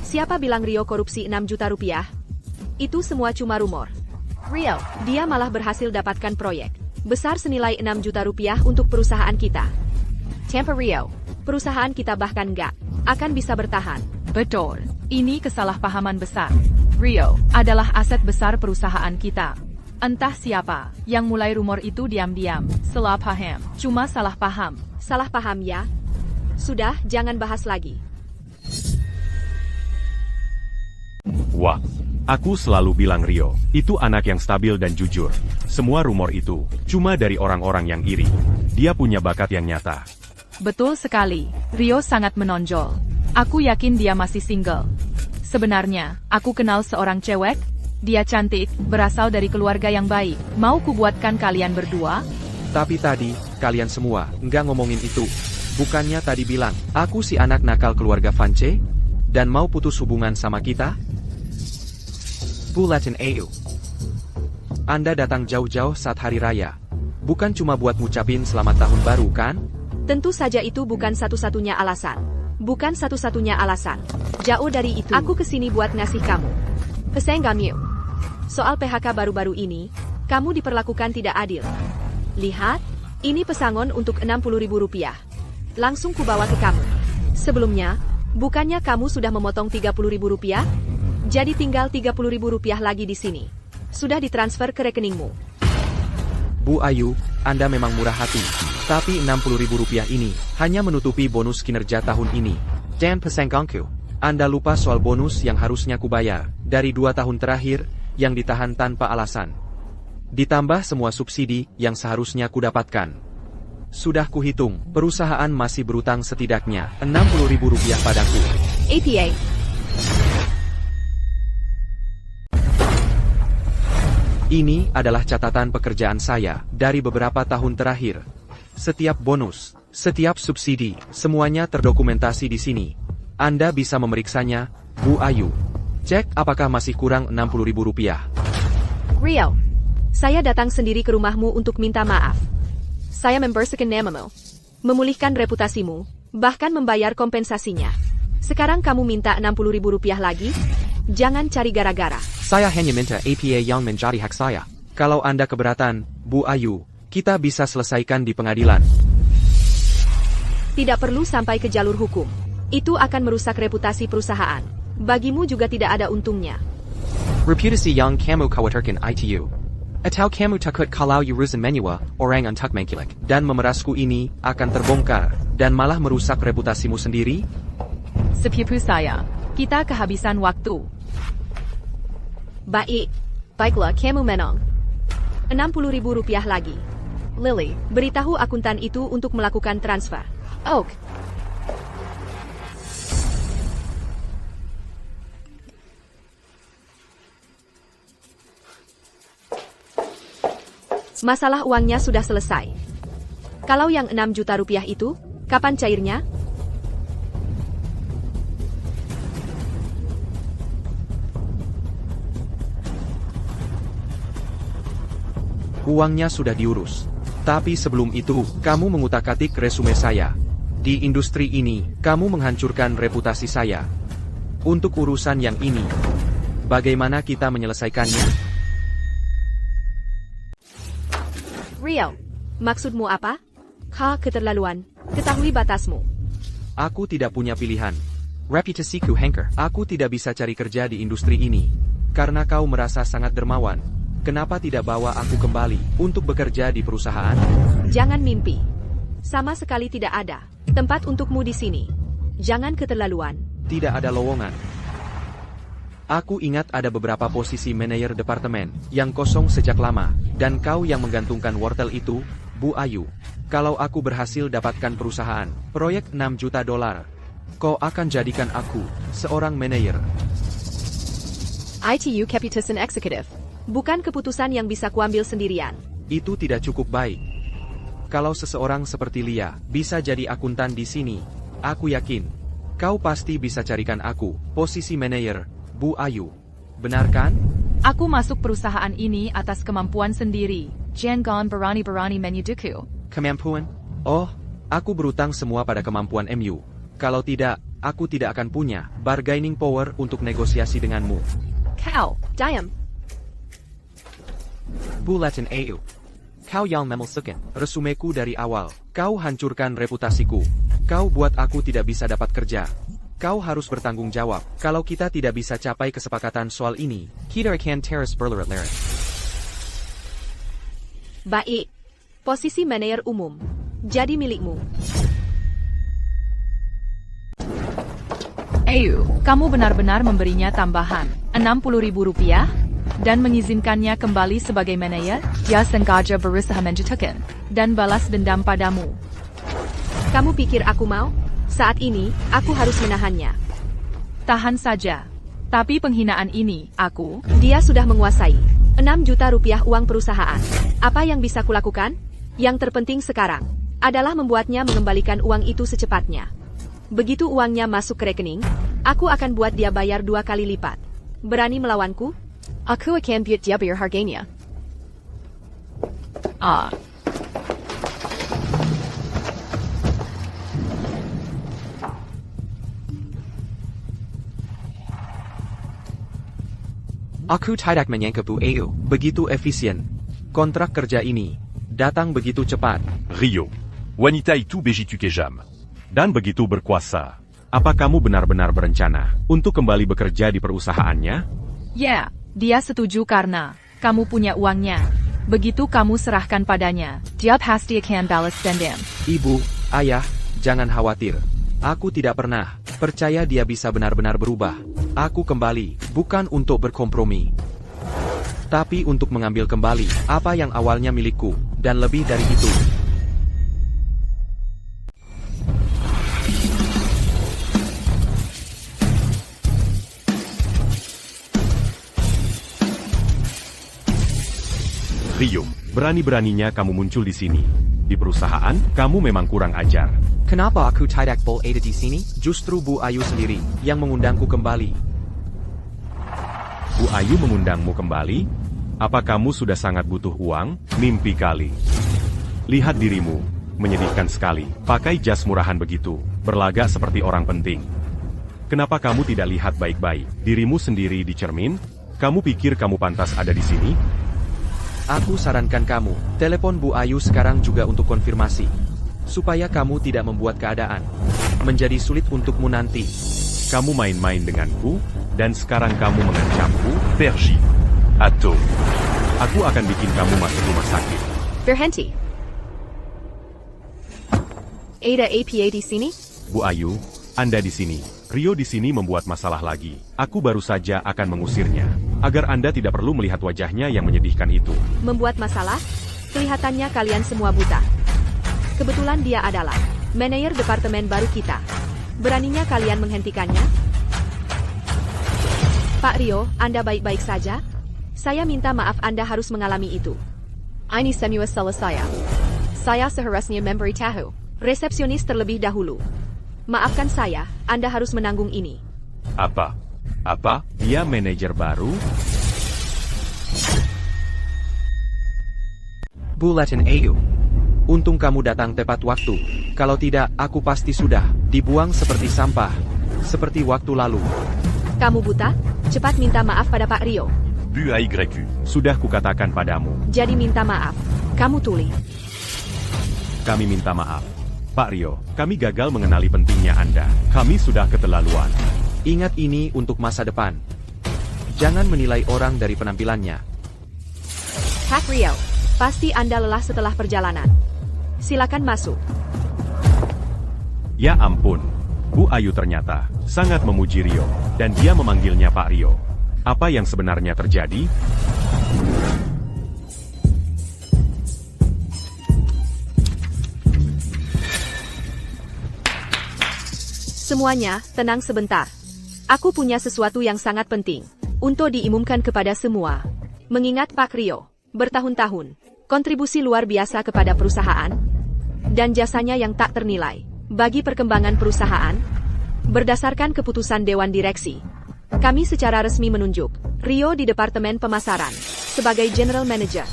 Siapa bilang Rio korupsi 6 juta rupiah? Itu semua cuma rumor. Rio, dia malah berhasil dapatkan proyek besar senilai 6 juta rupiah untuk perusahaan kita. Tanpa Rio, perusahaan kita bahkan nggak akan bisa bertahan. Betul. Ini kesalahpahaman besar. Rio adalah aset besar perusahaan kita. Entah siapa yang mulai rumor itu diam-diam. Salah paham. Cuma salah paham. Salah paham ya? Sudah, jangan bahas lagi. Wah, Aku selalu bilang Rio, itu anak yang stabil dan jujur. Semua rumor itu, cuma dari orang-orang yang iri. Dia punya bakat yang nyata. Betul sekali, Rio sangat menonjol. Aku yakin dia masih single. Sebenarnya, aku kenal seorang cewek. Dia cantik, berasal dari keluarga yang baik. Mau kubuatkan kalian berdua? Tapi tadi, kalian semua, nggak ngomongin itu. Bukannya tadi bilang, aku si anak nakal keluarga Vance? Dan mau putus hubungan sama kita? Bulletin AU. Anda datang jauh-jauh saat hari raya. Bukan cuma buat ngucapin selamat tahun baru kan? Tentu saja itu bukan satu-satunya alasan. Bukan satu-satunya alasan. Jauh dari itu, aku kesini buat ngasih kamu pesenggam. Soal PHK baru-baru ini, kamu diperlakukan tidak adil. Lihat, ini pesangon untuk Rp60.000. Langsung kubawa ke kamu. Sebelumnya, bukannya kamu sudah memotong Rp30.000? Jadi tinggal Rp30.000 lagi di sini. Sudah ditransfer ke rekeningmu. Bu Ayu, Anda memang murah hati. Tapi Rp60.000 ini hanya menutupi bonus kinerja tahun ini. Dan pesenggangku, Anda lupa soal bonus yang harusnya kubayar dari 2 tahun terakhir yang ditahan tanpa alasan. Ditambah semua subsidi yang seharusnya kudapatkan. Sudah kuhitung, perusahaan masih berutang setidaknya Rp60.000 padaku. APA. Ini adalah catatan pekerjaan saya dari beberapa tahun terakhir. Setiap bonus, setiap subsidi, semuanya terdokumentasi di sini. Anda bisa memeriksanya, Bu Ayu. Cek apakah masih kurang Rp60.000. Rio, saya datang sendiri ke rumahmu untuk minta maaf. Saya membersihkan namamu, memulihkan reputasimu, bahkan membayar kompensasinya. Sekarang kamu minta Rp60.000 lagi? Jangan cari gara-gara. Saya hanya minta APA yang menjadi hak saya. Kalau Anda keberatan, Bu Ayu, kita bisa selesaikan di pengadilan. Tidak perlu sampai ke jalur hukum. Itu akan merusak reputasi perusahaan. Bagimu juga tidak ada untungnya. Reputasi yang kamu khawatirkan itu. Atau kamu takut kalau urusan menyewa orang untuk mengkilik. Dan memerasku ini akan terbongkar, dan malah merusak reputasimu sendiri? Sepupu saya, kita kehabisan waktu. Baik. Baiklah, kamu menang. Rp60.000 lagi. Lily, beritahu akuntan itu untuk melakukan transfer. Oak. Masalah uangnya sudah selesai. Kalau yang Rp6 juta itu, kapan cairnya? Uangnya sudah diurus. Tapi sebelum itu, kamu mengutak-atik resume saya. Di industri ini, kamu menghancurkan reputasi saya. Untuk urusan yang ini, bagaimana kita menyelesaikannya? Rio, maksudmu apa? Keterlaluan. Ketahui batasmu. Aku tidak punya pilihan. Reputasiku hancur. Aku tidak bisa cari kerja di industri ini. Karena kau merasa sangat dermawan. Kenapa tidak bawa aku kembali untuk bekerja di perusahaan? Jangan mimpi. Sama sekali tidak ada tempat untukmu di sini. Jangan keterlaluan. Tidak ada lowongan. Aku ingat ada beberapa posisi manajer departemen yang kosong sejak lama, dan kau yang menggantungkan wortel itu, Bu Ayu. Kalau aku berhasil dapatkan perusahaan, proyek $6 juta, kau akan jadikan aku seorang manajer. ITU Keputusan Eksekutif. Bukan keputusan yang bisa kuambil sendirian. Itu tidak cukup baik. Kalau seseorang seperti Lia bisa jadi akuntan di sini, aku yakin kau pasti bisa carikan aku posisi manajer, Bu Ayu. Benar kan? Aku masuk perusahaan ini atas kemampuan sendiri. Jangan berani-berani menyuduhku. Kemampuan? Oh, aku berutang semua pada kemampuan MU. Kalau tidak, aku tidak akan punya bargaining power untuk negosiasi denganmu. Kau, diam. Bulletin AU. Kau yang memalsukan. Resumeku dari awal. Kau hancurkan reputasiku. Kau buat aku tidak bisa dapat kerja. Kau harus bertanggung jawab. Kalau kita tidak bisa capai kesepakatan soal ini, Kita akan terus berlarut-larut. Baik. Posisi manajer umum. Jadi milikmu. Ayu, kamu benar-benar memberinya tambahan. Rp60.000 dan mengizinkannya kembali sebagai manajer. Dia sengaja berusaha menjatuhkan dan balas dendam padamu. Kamu pikir aku mau? Saat ini, aku harus menahannya. Tahan saja. Tapi penghinaan ini, Dia sudah menguasai 6 juta rupiah uang perusahaan. Apa yang bisa kulakukan? Yang terpenting sekarang adalah membuatnya mengembalikan uang itu secepatnya. Begitu uangnya masuk ke rekening, aku akan buat dia bayar 2 kali lipat. Berani melawanku? Aku akan buat dia bayar harganya. Aku tidak menyangka Bu Ayu begitu efisien. Kontrak kerja ini datang begitu cepat. Rio. Wanita itu begitu kejam. Dan begitu berkuasa. Apa kamu benar-benar berencana untuk kembali bekerja di perusahaannya? Ya, dia setuju karena kamu punya uangnya. Begitu kamu serahkan padanya, dia pasti akan balas dendam. Ibu, ayah, jangan khawatir. Aku tidak pernah percaya dia bisa benar-benar berubah. Aku kembali, bukan untuk berkompromi, tapi untuk mengambil kembali apa yang awalnya milikku, dan lebih dari itu. Rio, berani-beraninya kamu muncul di sini. Di perusahaan, kamu memang kurang ajar. Kenapa aku tidak boleh ada di sini? Justru Bu Ayu sendiri yang mengundangku kembali. Bu Ayu mengundangmu kembali? Apa kamu sudah sangat butuh uang? Mimpi kali. Lihat dirimu, menyedihkan sekali. Pakai jas murahan begitu, berlagak seperti orang penting. Kenapa kamu tidak lihat baik-baik dirimu sendiri di cermin? Kamu pikir kamu pantas ada di sini? Aku sarankan kamu, telepon Bu Ayu sekarang juga untuk konfirmasi. Supaya kamu tidak membuat keadaan menjadi sulit untukmu nanti. Kamu main-main denganku, dan sekarang kamu mengancamku? Pergi. Atau. Aku akan bikin kamu masuk rumah sakit. Berhenti. Ada APA di sini? Bu Ayu, Anda di sini. Rio di sini membuat masalah lagi. Aku baru saja akan mengusirnya. Agar Anda tidak perlu melihat wajahnya yang menyedihkan itu. Membuat masalah? Kelihatannya kalian semua buta. Kebetulan dia adalah manajer departemen baru kita. Beraninya kalian menghentikannya? Pak Rio, Anda baik-baik saja? Saya minta maaf Anda harus mengalami itu. Ini semua salah saya. Saya seharusnya memberitahu resepsionis terlebih dahulu. Maafkan saya, Anda harus menanggung ini. Apa? Apa? Dia manajer baru? Bulletin Ayu. Untung kamu datang tepat waktu. Kalau tidak, aku pasti sudah dibuang seperti sampah. Seperti waktu lalu. Kamu buta? Cepat minta maaf pada Pak Rio. Bu AYU. Sudah kukatakan padamu. Jadi minta maaf. Kamu tuli. Kami minta maaf. Pak Rio, kami gagal mengenali pentingnya Anda. Kami sudah keterlaluan. Ingat ini untuk masa depan. Jangan menilai orang dari penampilannya. Pak Rio, pasti Anda lelah setelah perjalanan. Silakan masuk. Ya ampun. Bu Ayu ternyata sangat memuji Rio, dan dia memanggilnya Pak Rio. Apa yang sebenarnya terjadi? Semuanya, tenang sebentar. Aku punya sesuatu yang sangat penting untuk diumumkan kepada semua. Mengingat Pak Rio, bertahun-tahun, kontribusi luar biasa kepada perusahaan, dan jasanya yang tak ternilai bagi perkembangan perusahaan. Berdasarkan keputusan Dewan Direksi, kami secara resmi menunjuk Rio di Departemen Pemasaran sebagai General Manager.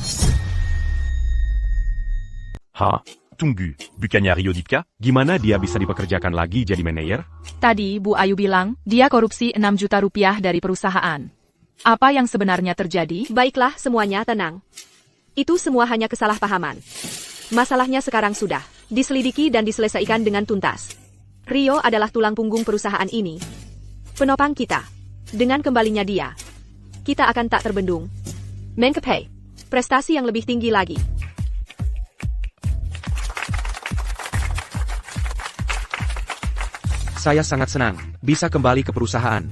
Ha? Tunggu, bukannya Rio Dipka? Gimana dia bisa dipekerjakan lagi jadi manajer? Tadi Bu Ayu bilang, dia korupsi 6 juta rupiah dari perusahaan. Apa yang sebenarnya terjadi? Baiklah, semuanya tenang. Itu semua hanya kesalahpahaman. Masalahnya sekarang sudah diselidiki dan diselesaikan dengan tuntas. Rio adalah tulang punggung perusahaan ini. Penopang kita. Dengan kembalinya dia, kita akan tak terbendung. Mencapai prestasi yang lebih tinggi lagi. Saya sangat senang bisa kembali ke perusahaan.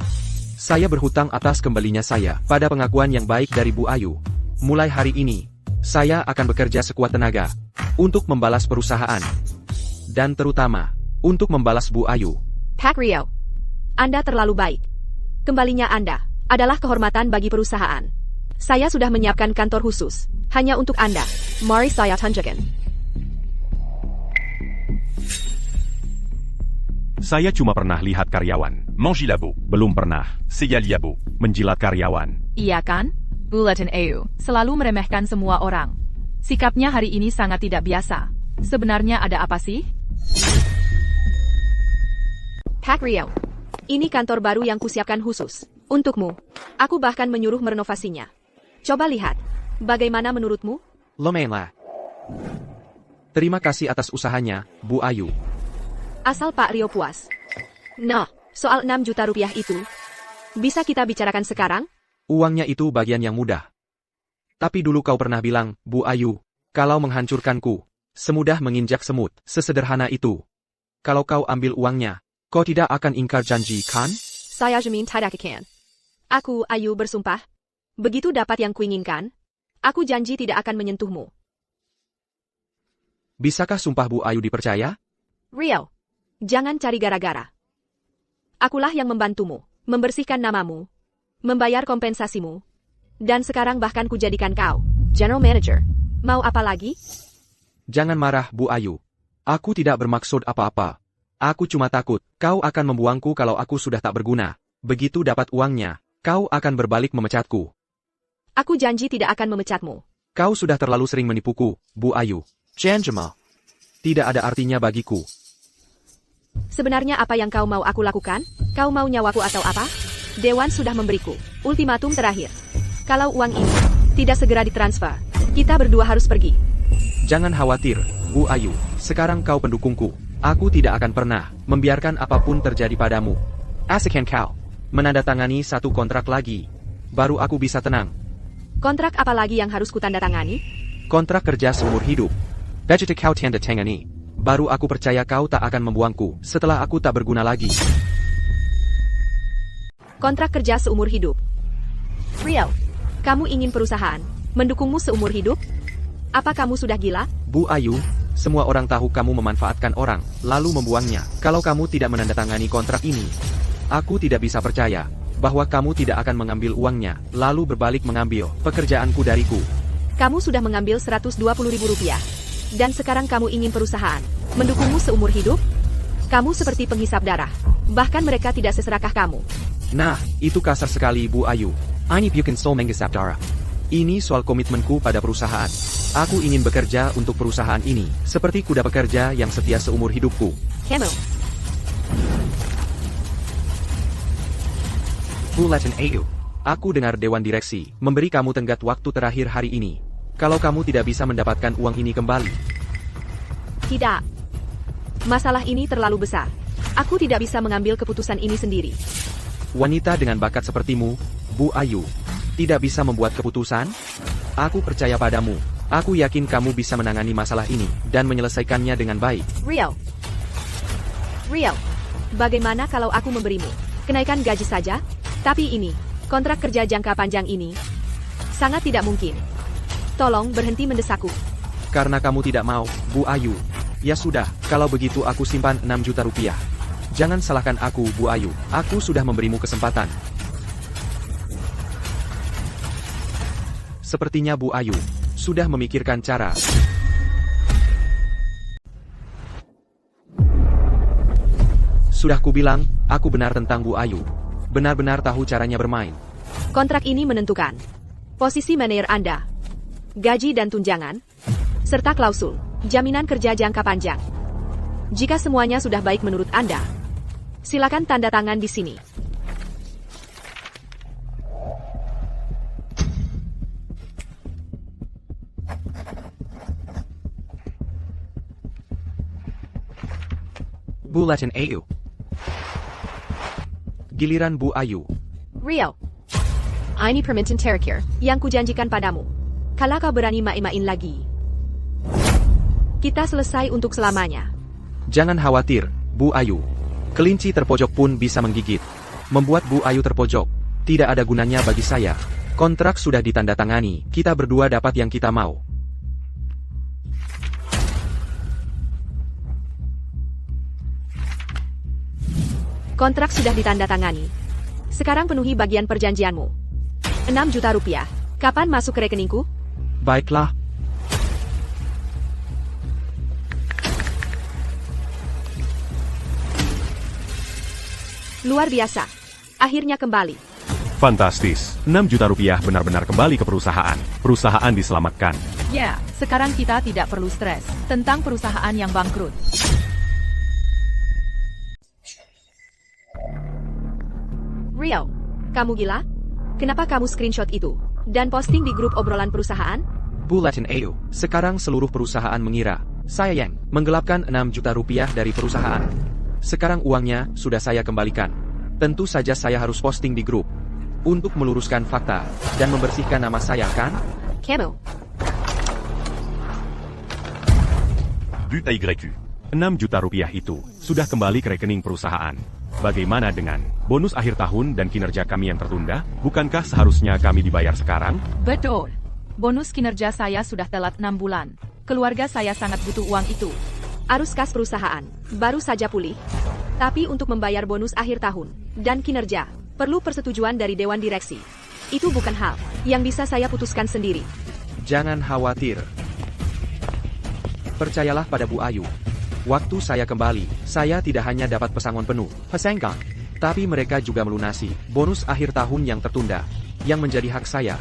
Saya berhutang atas kembalinya saya pada pengakuan yang baik dari Bu Ayu. Mulai hari ini, saya akan bekerja sekuat tenaga untuk membalas perusahaan. Dan terutama, untuk membalas Bu Ayu. Pak Rio, Anda terlalu baik. Kembalinya Anda adalah kehormatan bagi perusahaan. Saya sudah menyiapkan kantor khusus hanya untuk Anda. Mari saya tunjukkan. Saya cuma pernah lihat karyawan. Mangilabo. Belum pernah Segaliabo. menjilat karyawan. Iya kan? Bulletin EU selalu meremehkan semua orang. Sikapnya hari ini sangat tidak biasa. Sebenarnya ada apa sih? Pak Rio, ini kantor baru yang kusiapkan khusus untukmu. Aku bahkan menyuruh merenovasinya. Coba lihat, bagaimana menurutmu? Lumayan lah. Terima kasih atas usahanya, Bu Ayu. Asal Pak Rio puas. Nah, soal 6 juta rupiah itu, bisa kita bicarakan sekarang? Uangnya itu bagian yang mudah. Tapi dulu kau pernah bilang, Bu Ayu, kalau menghancurkanku, semudah menginjak semut, sesederhana itu. Kalau kau ambil uangnya, kau tidak akan ingkar janji, kan? Saya jamin tidak akan. Aku, Ayu, bersumpah. Begitu dapat yang kuinginkan, aku janji tidak akan menyentuhmu. Bisakah sumpah Bu Ayu dipercaya? Rio, jangan cari gara-gara. Akulah yang membantumu, membersihkan namamu, membayar kompensasimu, dan sekarang bahkan kujadikan kau General Manager. Mau apa lagi? Jangan marah, Bu Ayu. Aku tidak bermaksud apa-apa. Aku cuma takut, kau akan membuangku kalau aku sudah tak berguna. Begitu dapat uangnya, kau akan berbalik memecatku. Aku janji tidak akan memecatmu. Kau sudah terlalu sering menipuku, Bu Ayu. Jan Jamal. Tidak ada artinya bagiku. Sebenarnya apa yang kau mau aku lakukan? Kau mau nyawaku atau apa? Dewan sudah memberiku ultimatum terakhir. Kalau uang ini tidak segera ditransfer, kita berdua harus pergi. Jangan khawatir, Bu Ayu. Sekarang kau pendukungku. Aku tidak akan pernah membiarkan apapun terjadi padamu. Asakan kau menandatangani satu kontrak lagi, baru aku bisa tenang. Kontrak apa lagi yang harus kutandatangani? Kontrak kerja seumur hidup. Begitu kau tanda tangani, baru aku percaya kau tak akan membuangku setelah aku tak berguna lagi. Kontrak kerja seumur hidup. Rio, kamu ingin perusahaan mendukungmu seumur hidup? Apa kamu sudah gila? Bu Ayu, semua orang tahu kamu memanfaatkan orang, lalu membuangnya. Kalau kamu tidak menandatangani kontrak ini, aku tidak bisa percaya bahwa kamu tidak akan mengambil uangnya, lalu berbalik mengambil pekerjaanku dariku. Kamu sudah mengambil Rp120.000. Dan sekarang kamu ingin perusahaan mendukungmu seumur hidup? Kamu seperti penghisap darah. Bahkan mereka tidak seserakah kamu. Nah, itu kasar sekali, Bu Ayu. Ini bukan soal menghisap darah. Ini soal komitmenku pada perusahaan. Aku ingin bekerja untuk perusahaan ini, seperti kuda pekerja yang setia seumur hidupku. Kamu. Bulletin EU. Aku dengar Dewan Direksi memberi kamu tenggat waktu terakhir hari ini. Kalau kamu tidak bisa mendapatkan uang ini kembali. Tidak. Masalah ini terlalu besar. Aku tidak bisa mengambil keputusan ini sendiri. Wanita dengan bakat sepertimu, Bu Ayu, tidak bisa membuat keputusan? Aku percaya padamu. Aku yakin kamu bisa menangani masalah ini dan menyelesaikannya dengan baik. Rio. Bagaimana kalau aku memberimu kenaikan gaji saja? Tapi ini, kontrak kerja jangka panjang ini, sangat tidak mungkin. Tolong berhenti mendesakku. Karena kamu tidak mau, Bu Ayu. Ya sudah, kalau begitu aku simpan 6 juta rupiah. Jangan salahkan aku, Bu Ayu. Aku sudah memberimu kesempatan. Sepertinya Bu Ayu sudah memikirkan cara. Sudah kubilang, aku benar tentang Bu Ayu. Benar-benar tahu caranya bermain. Kontrak ini menentukan posisi manajer Anda, gaji dan tunjangan, serta klausul jaminan kerja jangka panjang. Jika semuanya sudah baik menurut Anda, silakan tanda tangan di sini. Bulletin EU. Giliran Bu Ayu. Rio, ini permintaan terakhir yang kujanjikan padamu. Kalau kau berani main-main lagi, kita selesai untuk selamanya. Jangan khawatir, Bu Ayu. Kelinci terpojok pun bisa menggigit. Membuat Bu Ayu terpojok tidak ada gunanya bagi saya. Kontrak sudah ditandatangani, kita berdua dapat yang kita mau. Kontrak sudah ditandatangani. Sekarang penuhi bagian perjanjianmu. 6 juta rupiah. Kapan masuk ke rekeningku? Baiklah. Luar biasa. Akhirnya kembali. Fantastis. 6 juta rupiah benar-benar kembali ke perusahaan. Perusahaan diselamatkan. Ya, sekarang kita tidak perlu stres tentang perusahaan yang bangkrut. Rio, kamu gila? Kenapa kamu screenshot itu dan posting di grup obrolan perusahaan? Bu Latin AU, sekarang seluruh perusahaan mengira saya yang menggelapkan 6 juta rupiah dari perusahaan. Sekarang uangnya sudah saya kembalikan. Tentu saja saya harus posting di grup untuk meluruskan fakta dan membersihkan nama saya, kan? Kamu, But à YU. 6 juta rupiah itu sudah kembali ke rekening perusahaan. Bagaimana dengan bonus akhir tahun dan kinerja kami yang tertunda? Bukankah seharusnya kami dibayar sekarang? Betul. Bonus kinerja saya sudah telat 6 bulan. Keluarga saya sangat butuh uang itu. arus kas perusahaan baru saja pulih. Tapi untuk membayar bonus akhir tahun dan kinerja, perlu persetujuan dari Dewan Direksi. Itu bukan hal yang bisa saya putuskan sendiri. Jangan khawatir. Percayalah pada Bu Ayu. Waktu saya kembali, saya tidak hanya dapat pesangon penuh, pesengkang, tapi mereka juga melunasi bonus akhir tahun yang tertunda, yang menjadi hak saya.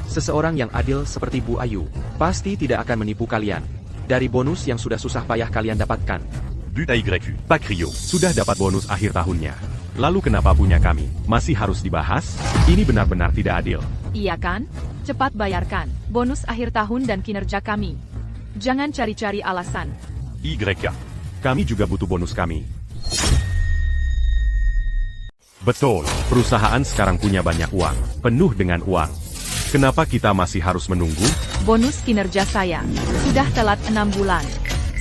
Seseorang yang adil seperti Bu Ayu, pasti tidak akan menipu kalian dari bonus yang sudah susah payah kalian dapatkan. But à YU. Pas Rio. Sudah dapat bonus akhir tahunnya. Lalu kenapa punya kami masih harus dibahas? Ini benar-benar tidak adil. Iya kan? Cepat bayarkan bonus akhir tahun dan kinerja kami. Jangan cari-cari alasan. YK. Kami juga butuh bonus kami. Betul, perusahaan sekarang punya banyak uang, penuh dengan uang. Kenapa kita masih harus menunggu? Bonus kinerja saya sudah telat 6 bulan.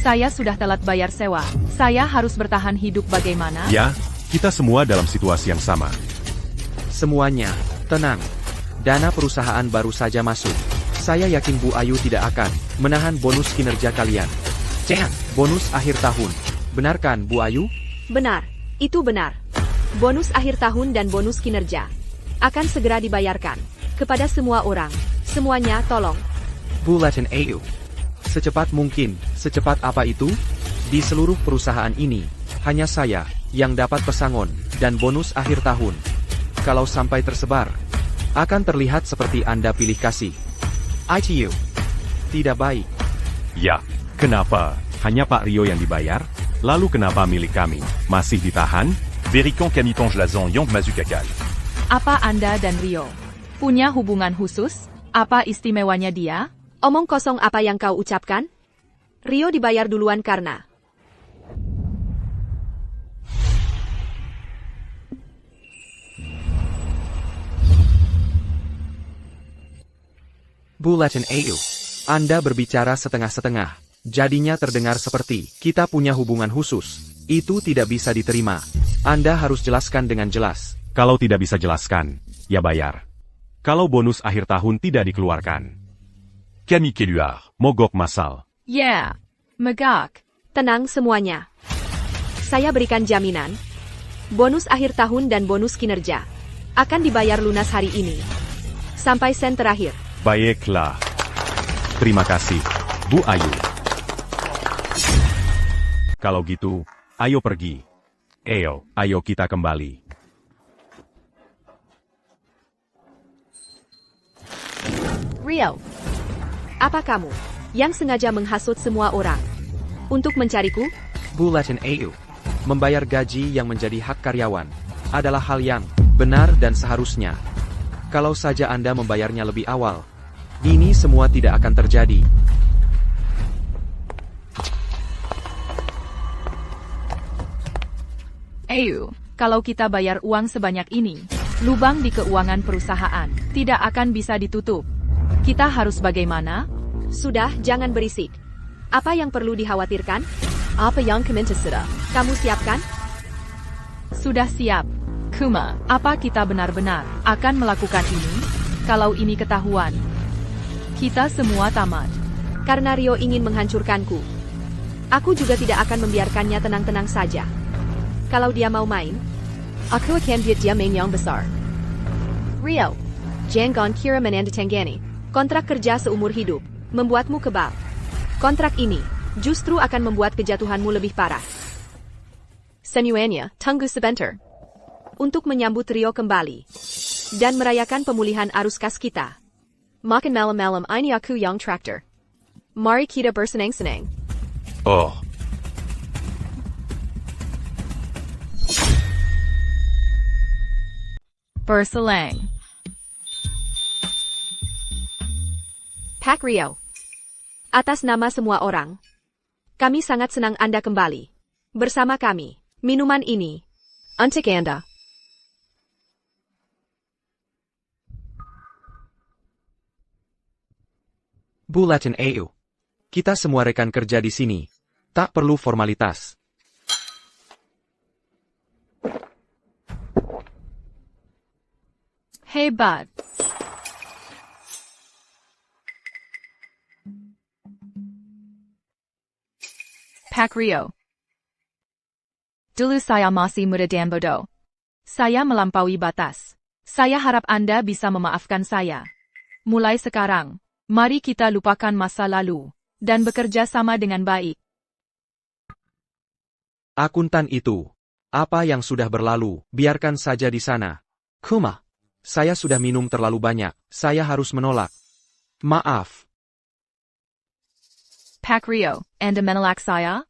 Saya sudah telat bayar sewa. Saya harus bertahan hidup bagaimana? Ya, kita semua dalam situasi yang sama. Semuanya, tenang. Dana perusahaan baru saja masuk. Saya yakin Bu Ayu tidak akan menahan bonus kinerja kalian. Jangan, bonus akhir tahun. Benarkan, Bu Ayu? Benar, itu benar. Bonus akhir tahun dan bonus kinerja akan segera dibayarkan kepada semua orang. Semuanya tolong. Bu Latin AU. Secepat mungkin, secepat apa itu? Di seluruh perusahaan ini, hanya saya yang dapat pesangon dan bonus akhir tahun. Kalau sampai tersebar, akan terlihat seperti Anda pilih kasih. ITU. Tidak baik. Ya, kenapa? Hanya Pak Rio yang dibayar? Lalu kenapa milik kami masih ditahan? Verikan Kamitange Lazan Yang Mazukakal. Apa Anda dan Rio punya hubungan khusus? Apa istimewanya dia? Omong kosong apa yang kau ucapkan? Rio dibayar duluan karena Bu Latin AU. Anda berbicara setengah-setengah. Jadinya terdengar seperti kita punya hubungan khusus. Itu tidak bisa diterima. Anda harus jelaskan dengan jelas. Kalau tidak bisa jelaskan, ya bayar. Kalau bonus akhir tahun tidak dikeluarkan, Camille Keluar. mogok massal. Yeah, megak. tenang semuanya. Saya berikan jaminan. Bonus akhir tahun dan bonus kinerja akan dibayar lunas hari ini. Sampai sen terakhir. Baiklah. Terima kasih, Bu Ayu. Kalau gitu, ayo pergi. Ayo kita kembali. Rio, apa kamu yang sengaja menghasut semua orang untuk mencariku? Bu Latin AU. Membayar gaji yang menjadi hak karyawan adalah hal yang benar dan seharusnya. Kalau saja Anda membayarnya lebih awal, ini semua tidak akan terjadi. Ayu, kalau kita bayar uang sebanyak ini, lubang di keuangan perusahaan tidak akan bisa ditutup. Kita harus bagaimana? Sudah, jangan berisik. Apa yang perlu dikhawatirkan? Apa yang sudah? Kamu siapkan? Sudah siap. Kuma, apa kita benar-benar akan melakukan ini? Kalau ini ketahuan, kita semua tamat. Karena Rio ingin menghancurkanku. Aku juga tidak akan membiarkannya tenang-tenang saja. Kalau dia mau main, aku akan buat dia main yang besar. Rio, jangan kira menandatangani kontrak kerja seumur hidup, membuatmu kebal. Kontrak ini justru akan membuat kejatuhanmu lebih parah. Semuanya, tunggu sebentar. Untuk menyambut Rio kembali dan merayakan pemulihan arus kas kita. Makan malam-malam ini aku yang traktor. Mari kita bersenang-senang. Oh, Berselang. Pak Rio. Atas nama semua orang, kami sangat senang Anda kembali. Bersama kami, minuman ini untuk Anda. Bulletin AU. Kita semua rekan kerja di sini. Tak perlu formalitas. Hebat. Pak Rio. Dulu saya masih muda dan bodoh. Saya melampaui batas. Saya harap Anda bisa memaafkan saya. Mulai sekarang, mari kita lupakan masa lalu dan bekerja sama dengan baik. Akuntan itu. Apa yang sudah berlalu, biarkan saja di sana. Kuma. Saya sudah minum terlalu banyak. Saya harus menolak. Maaf. Pak Rio, Anda menolak saya?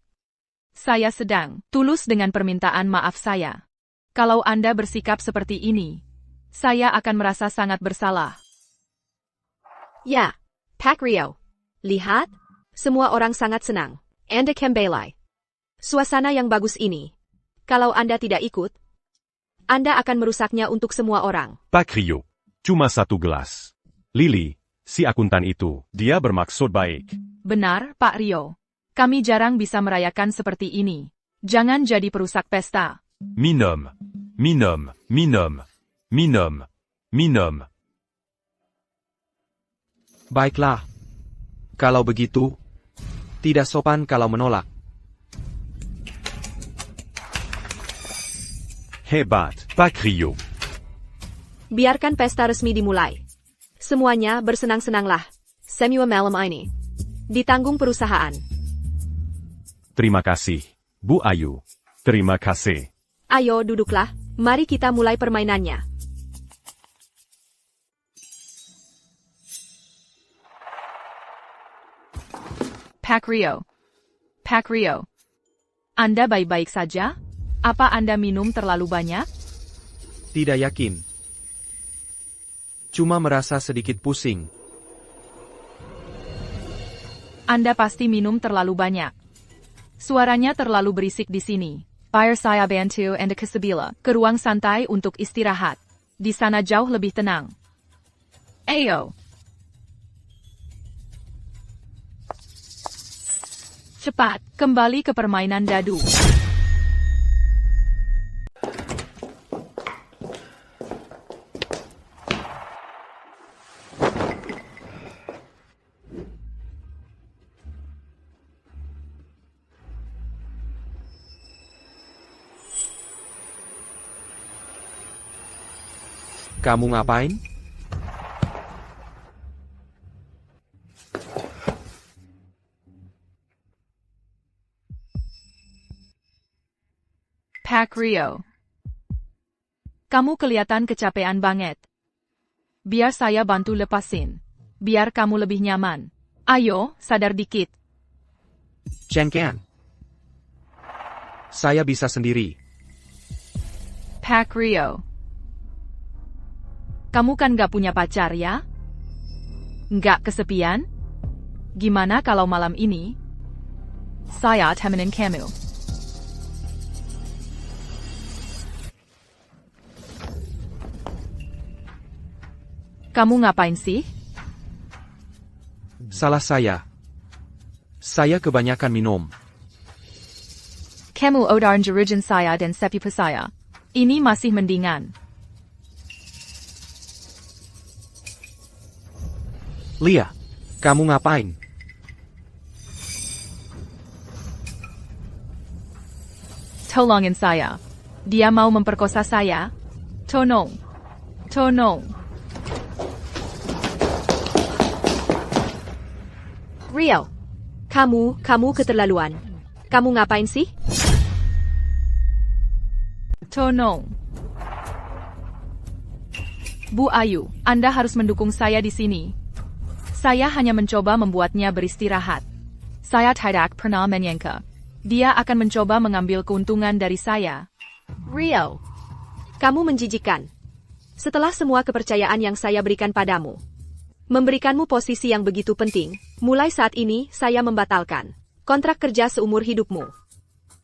Saya sedang tulus dengan permintaan maaf saya. Kalau Anda bersikap seperti ini, saya akan merasa sangat bersalah. Ya, Pak Rio. Lihat, semua orang sangat senang. Anda kembali. Suasana yang bagus ini. Kalau Anda tidak ikut, Anda akan merusaknya untuk semua orang. Pak Rio, cuma satu gelas. Lily, si akuntan itu, dia bermaksud baik. Benar, Pak Rio. Kami jarang bisa merayakan seperti ini. Jangan jadi perusak pesta. minum, minum, minum, minum, minum. Baiklah. Kalau begitu, tidak sopan kalau menolak. Hebat. Pak Rio. Biarkan pesta resmi dimulai. Semuanya bersenang-senanglah. Semua malam ini. Ditanggung perusahaan. Terima kasih, Bu Ayu. Terima kasih. Ayo duduklah, mari kita mulai permainannya. Pak Rio. Pak Rio. Anda baik-baik saja? Apa Anda minum terlalu banyak? Tidak yakin. Cuma merasa sedikit pusing. Anda pasti minum terlalu banyak. Suaranya terlalu berisik di sini. Biar saya bantu Anda ke sebelah, ke ruang santai untuk istirahat. Di sana jauh lebih tenang. Ayo. Cepat, kembali ke permainan dadu. Kamu ngapain? Pak Rio. Kamu kelihatan kecapean banget. Biar saya bantu lepasin. Biar kamu lebih nyaman. Ayo, sadar dikit. Cengkean. Saya bisa sendiri. Pak Rio. Kamu kan gak punya pacar ya? Nggak kesepian? Gimana kalau malam ini saya temenin kamu? Kamu ngapain sih? Salah saya. Saya kebanyakan minum. Kamu udah jerujan saya dan sepupu saya. Ini masih mendingan. Lia, kamu ngapain? Tolongin saya. Dia mau memperkosa saya. Tolong. Tolong. Rio. Kamu keterlaluan. Kamu ngapain sih? Tolong. Bu Ayu, Anda harus mendukung saya di sini. Saya hanya mencoba membuatnya beristirahat. Saya tidak pernah menyangka. Dia akan mencoba mengambil keuntungan dari saya. Rio. Kamu menjijikan. Setelah semua kepercayaan yang saya berikan padamu, memberikanmu posisi yang begitu penting, mulai saat ini saya membatalkan kontrak kerja seumur hidupmu.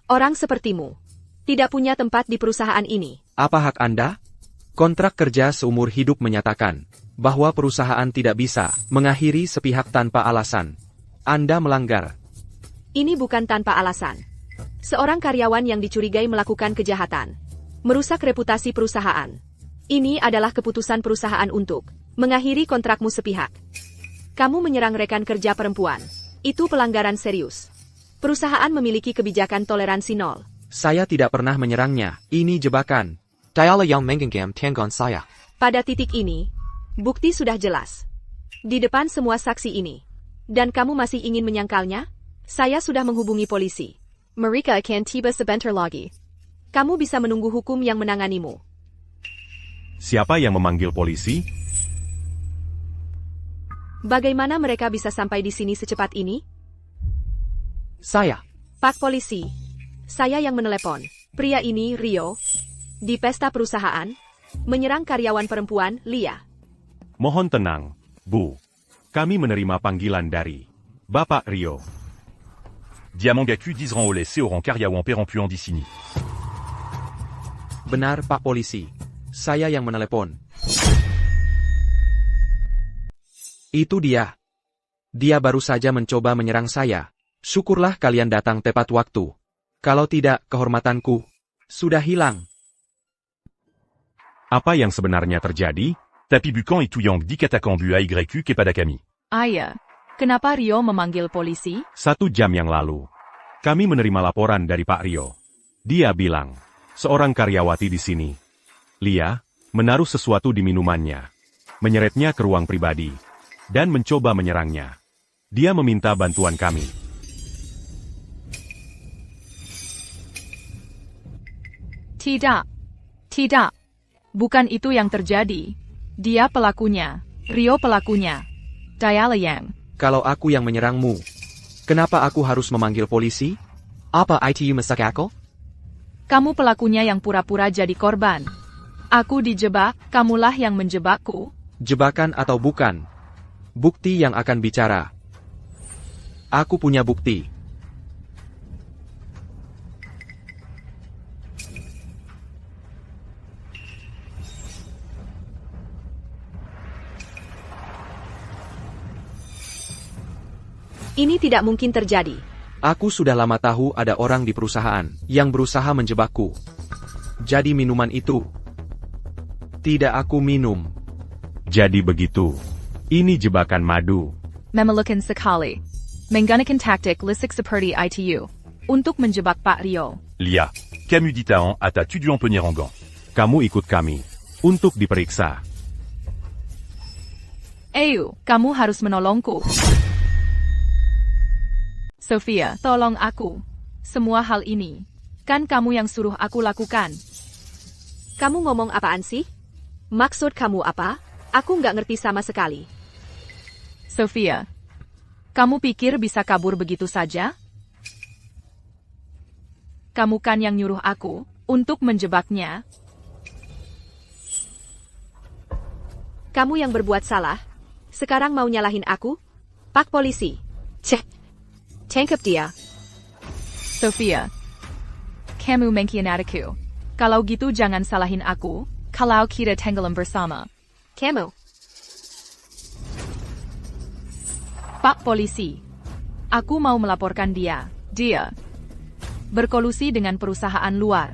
Orang sepertimu tidak punya tempat di perusahaan ini. Apa hak Anda? Kontrak kerja seumur hidup menyatakan bahwa perusahaan tidak bisa mengakhiri sepihak tanpa alasan. Anda melanggar. Ini bukan tanpa alasan. Seorang karyawan yang dicurigai melakukan kejahatan, merusak reputasi perusahaan. Ini adalah keputusan perusahaan untuk mengakhiri kontrakmu sepihak. Kamu menyerang rekan kerja perempuan. Itu pelanggaran serius. Perusahaan memiliki kebijakan toleransi nol. Saya tidak pernah menyerangnya. Ini jebakan. Diala yang mengenggam tanggon saya. Pada titik ini, bukti sudah jelas. Di depan semua saksi ini. Dan kamu masih ingin menyangkalnya? Saya sudah menghubungi polisi. Mereka akan tiba sebentar lagi. Kamu bisa menunggu hukum yang menanganimu. Siapa yang memanggil polisi? Bagaimana mereka bisa sampai di sini secepat ini? Saya. Pak Polisi, saya yang menelepon. Pria ini, Rio, di pesta perusahaan, menyerang karyawan perempuan, Lia. Mohon tenang, Bu. Kami menerima panggilan dari Bapak Rio. Diamangaku Dizran Oleh Seorang Karyawan Perempuan di sini. Benar Pak Polisi. Saya yang menelepon. Itu dia. Dia baru saja mencoba menyerang saya. Syukurlah kalian datang tepat waktu. Kalau tidak, kehormatanku sudah hilang. Apa yang sebenarnya terjadi? Tapi Bukan et Tuyang di katakan Bu AYQ kepada kami. Ayah, kenapa Rio memanggil polisi? 1 jam yang lalu, kami menerima laporan dari Pak Rio. Dia bilang, seorang karyawati di sini, Lia, menaruh sesuatu di minumannya, menyeretnya ke ruang pribadi, dan mencoba menyerangnya. Dia meminta bantuan kami. Tidak. Tidak. Bukan itu yang terjadi. Dia pelakunya. Rio pelakunya. Diala yang. Kalau aku yang menyerangmu, kenapa aku harus memanggil polisi? Apa itu masak aku? Kamu pelakunya yang pura-pura jadi korban. Aku dijebak, kamulah yang menjebakku. Jebakan atau bukan? Bukti yang akan bicara. Aku punya bukti. Ini tidak mungkin terjadi. Aku sudah lama tahu ada orang di perusahaan yang berusaha menjebakku. Jadi minuman itu tidak aku minum. Jadi begitu. Ini jebakan madu. Memelukan sekali. Menggunakan taktik lisik seperti itu. Untuk menjebak Pak Rio. Lia, Camus Ditaan ata Tuduan Penyerangan. Kamu ikut kami untuk diperiksa. Ayo, kamu harus menolongku. Sofia, tolong aku. Semua hal ini, kan kamu yang suruh aku lakukan. Kamu ngomong apaan sih? Maksud kamu apa? Aku nggak ngerti sama sekali. Sofia, kamu pikir bisa kabur begitu saja? Kamu kan yang nyuruh aku untuk menjebaknya. Kamu yang berbuat salah. Sekarang mau nyalahin aku? Pak Polisi. Cek. Tangkap dia. Sofia, kamu mengkhianatiku. Kalau gitu jangan salahin aku, kalau kita tenggelam bersama. Kamu. Pak Polisi, aku mau melaporkan dia. Dia berkolusi dengan perusahaan luar.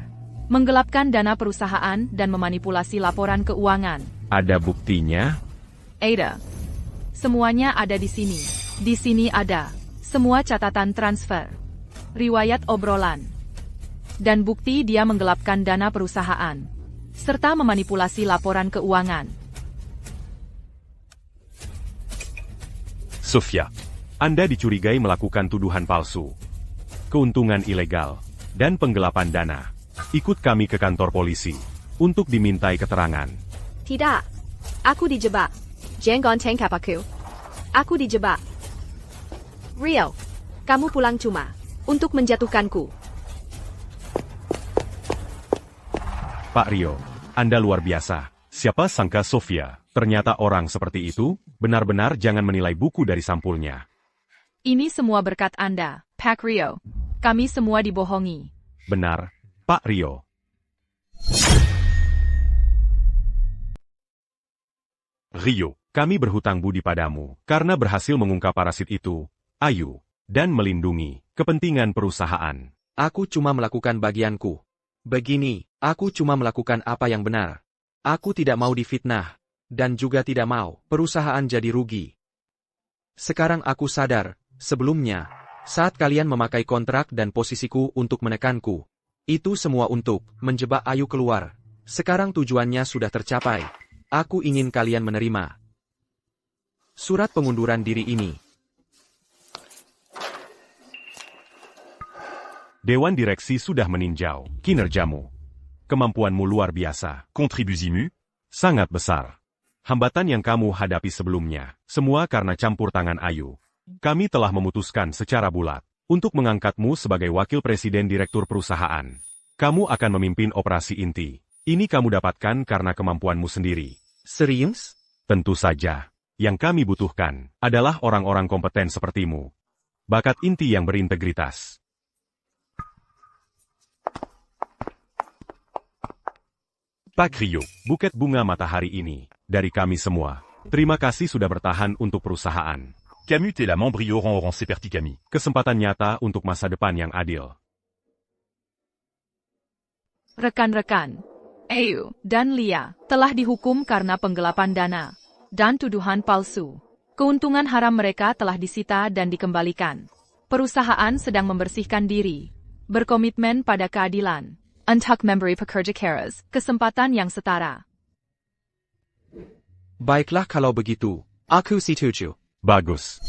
menggelapkan dana perusahaan dan memanipulasi laporan keuangan. Ada buktinya? Ada. Semuanya ada di sini. Di sini ada semua catatan transfer, riwayat obrolan, dan bukti dia menggelapkan dana perusahaan, serta memanipulasi laporan keuangan. Sofia, Anda dicurigai melakukan tuduhan palsu, keuntungan ilegal, dan penggelapan dana. Ikut kami ke kantor polisi untuk dimintai keterangan. Tidak. Aku dijebak. Jangan tangkap aku. Aku dijebak. Rio, kamu pulang cuma untuk menjatuhkanku. Pak Rio, Anda luar biasa. Siapa sangka Sofia, ternyata orang seperti itu? Benar-benar jangan menilai buku dari sampulnya. Ini semua berkat Anda, Pak Rio. Kami semua dibohongi. Benar, Pak Rio. Rio, kami berhutang budi padamu karena berhasil mengungkap parasit itu, Ayu, dan melindungi kepentingan perusahaan. Aku cuma melakukan bagianku. Begini, aku cuma melakukan apa yang benar. Aku tidak mau difitnah, dan juga tidak mau perusahaan jadi rugi. Sekarang aku sadar, sebelumnya, saat kalian memakai kontrak dan posisiku untuk menekanku, itu semua untuk menjebak Ayu keluar. Sekarang tujuannya sudah tercapai. Aku ingin kalian menerima surat pengunduran diri ini. Dewan Direksi sudah meninjau kinerjamu. Kemampuanmu luar biasa. contribusimu? Sangat besar. Hambatan yang kamu hadapi sebelumnya, semua karena campur tangan Ayu. Kami telah memutuskan secara bulat untuk mengangkatmu sebagai wakil presiden direktur perusahaan. Kamu akan memimpin operasi inti. Ini kamu dapatkan karena kemampuanmu sendiri. Serius? Tentu saja. Yang kami butuhkan adalah orang-orang kompeten sepertimu. Bakat inti yang berintegritas. Pak Rio, buket bunga matahari ini, dari kami semua. Terima kasih sudah bertahan untuk perusahaan. Camus et la Membrio auront seperti Camille. Kesempatan nyata untuk masa depan yang adil. Rekan-rekan, Ayu dan Lia telah dihukum karena penggelapan dana dan tuduhan palsu. Keuntungan haram mereka telah disita dan dikembalikan. Perusahaan sedang membersihkan diri, berkomitmen pada keadilan. Untuk memberi pekerja keras kesempatan yang setara. Baiklah kalau begitu, aku setuju. Bagus.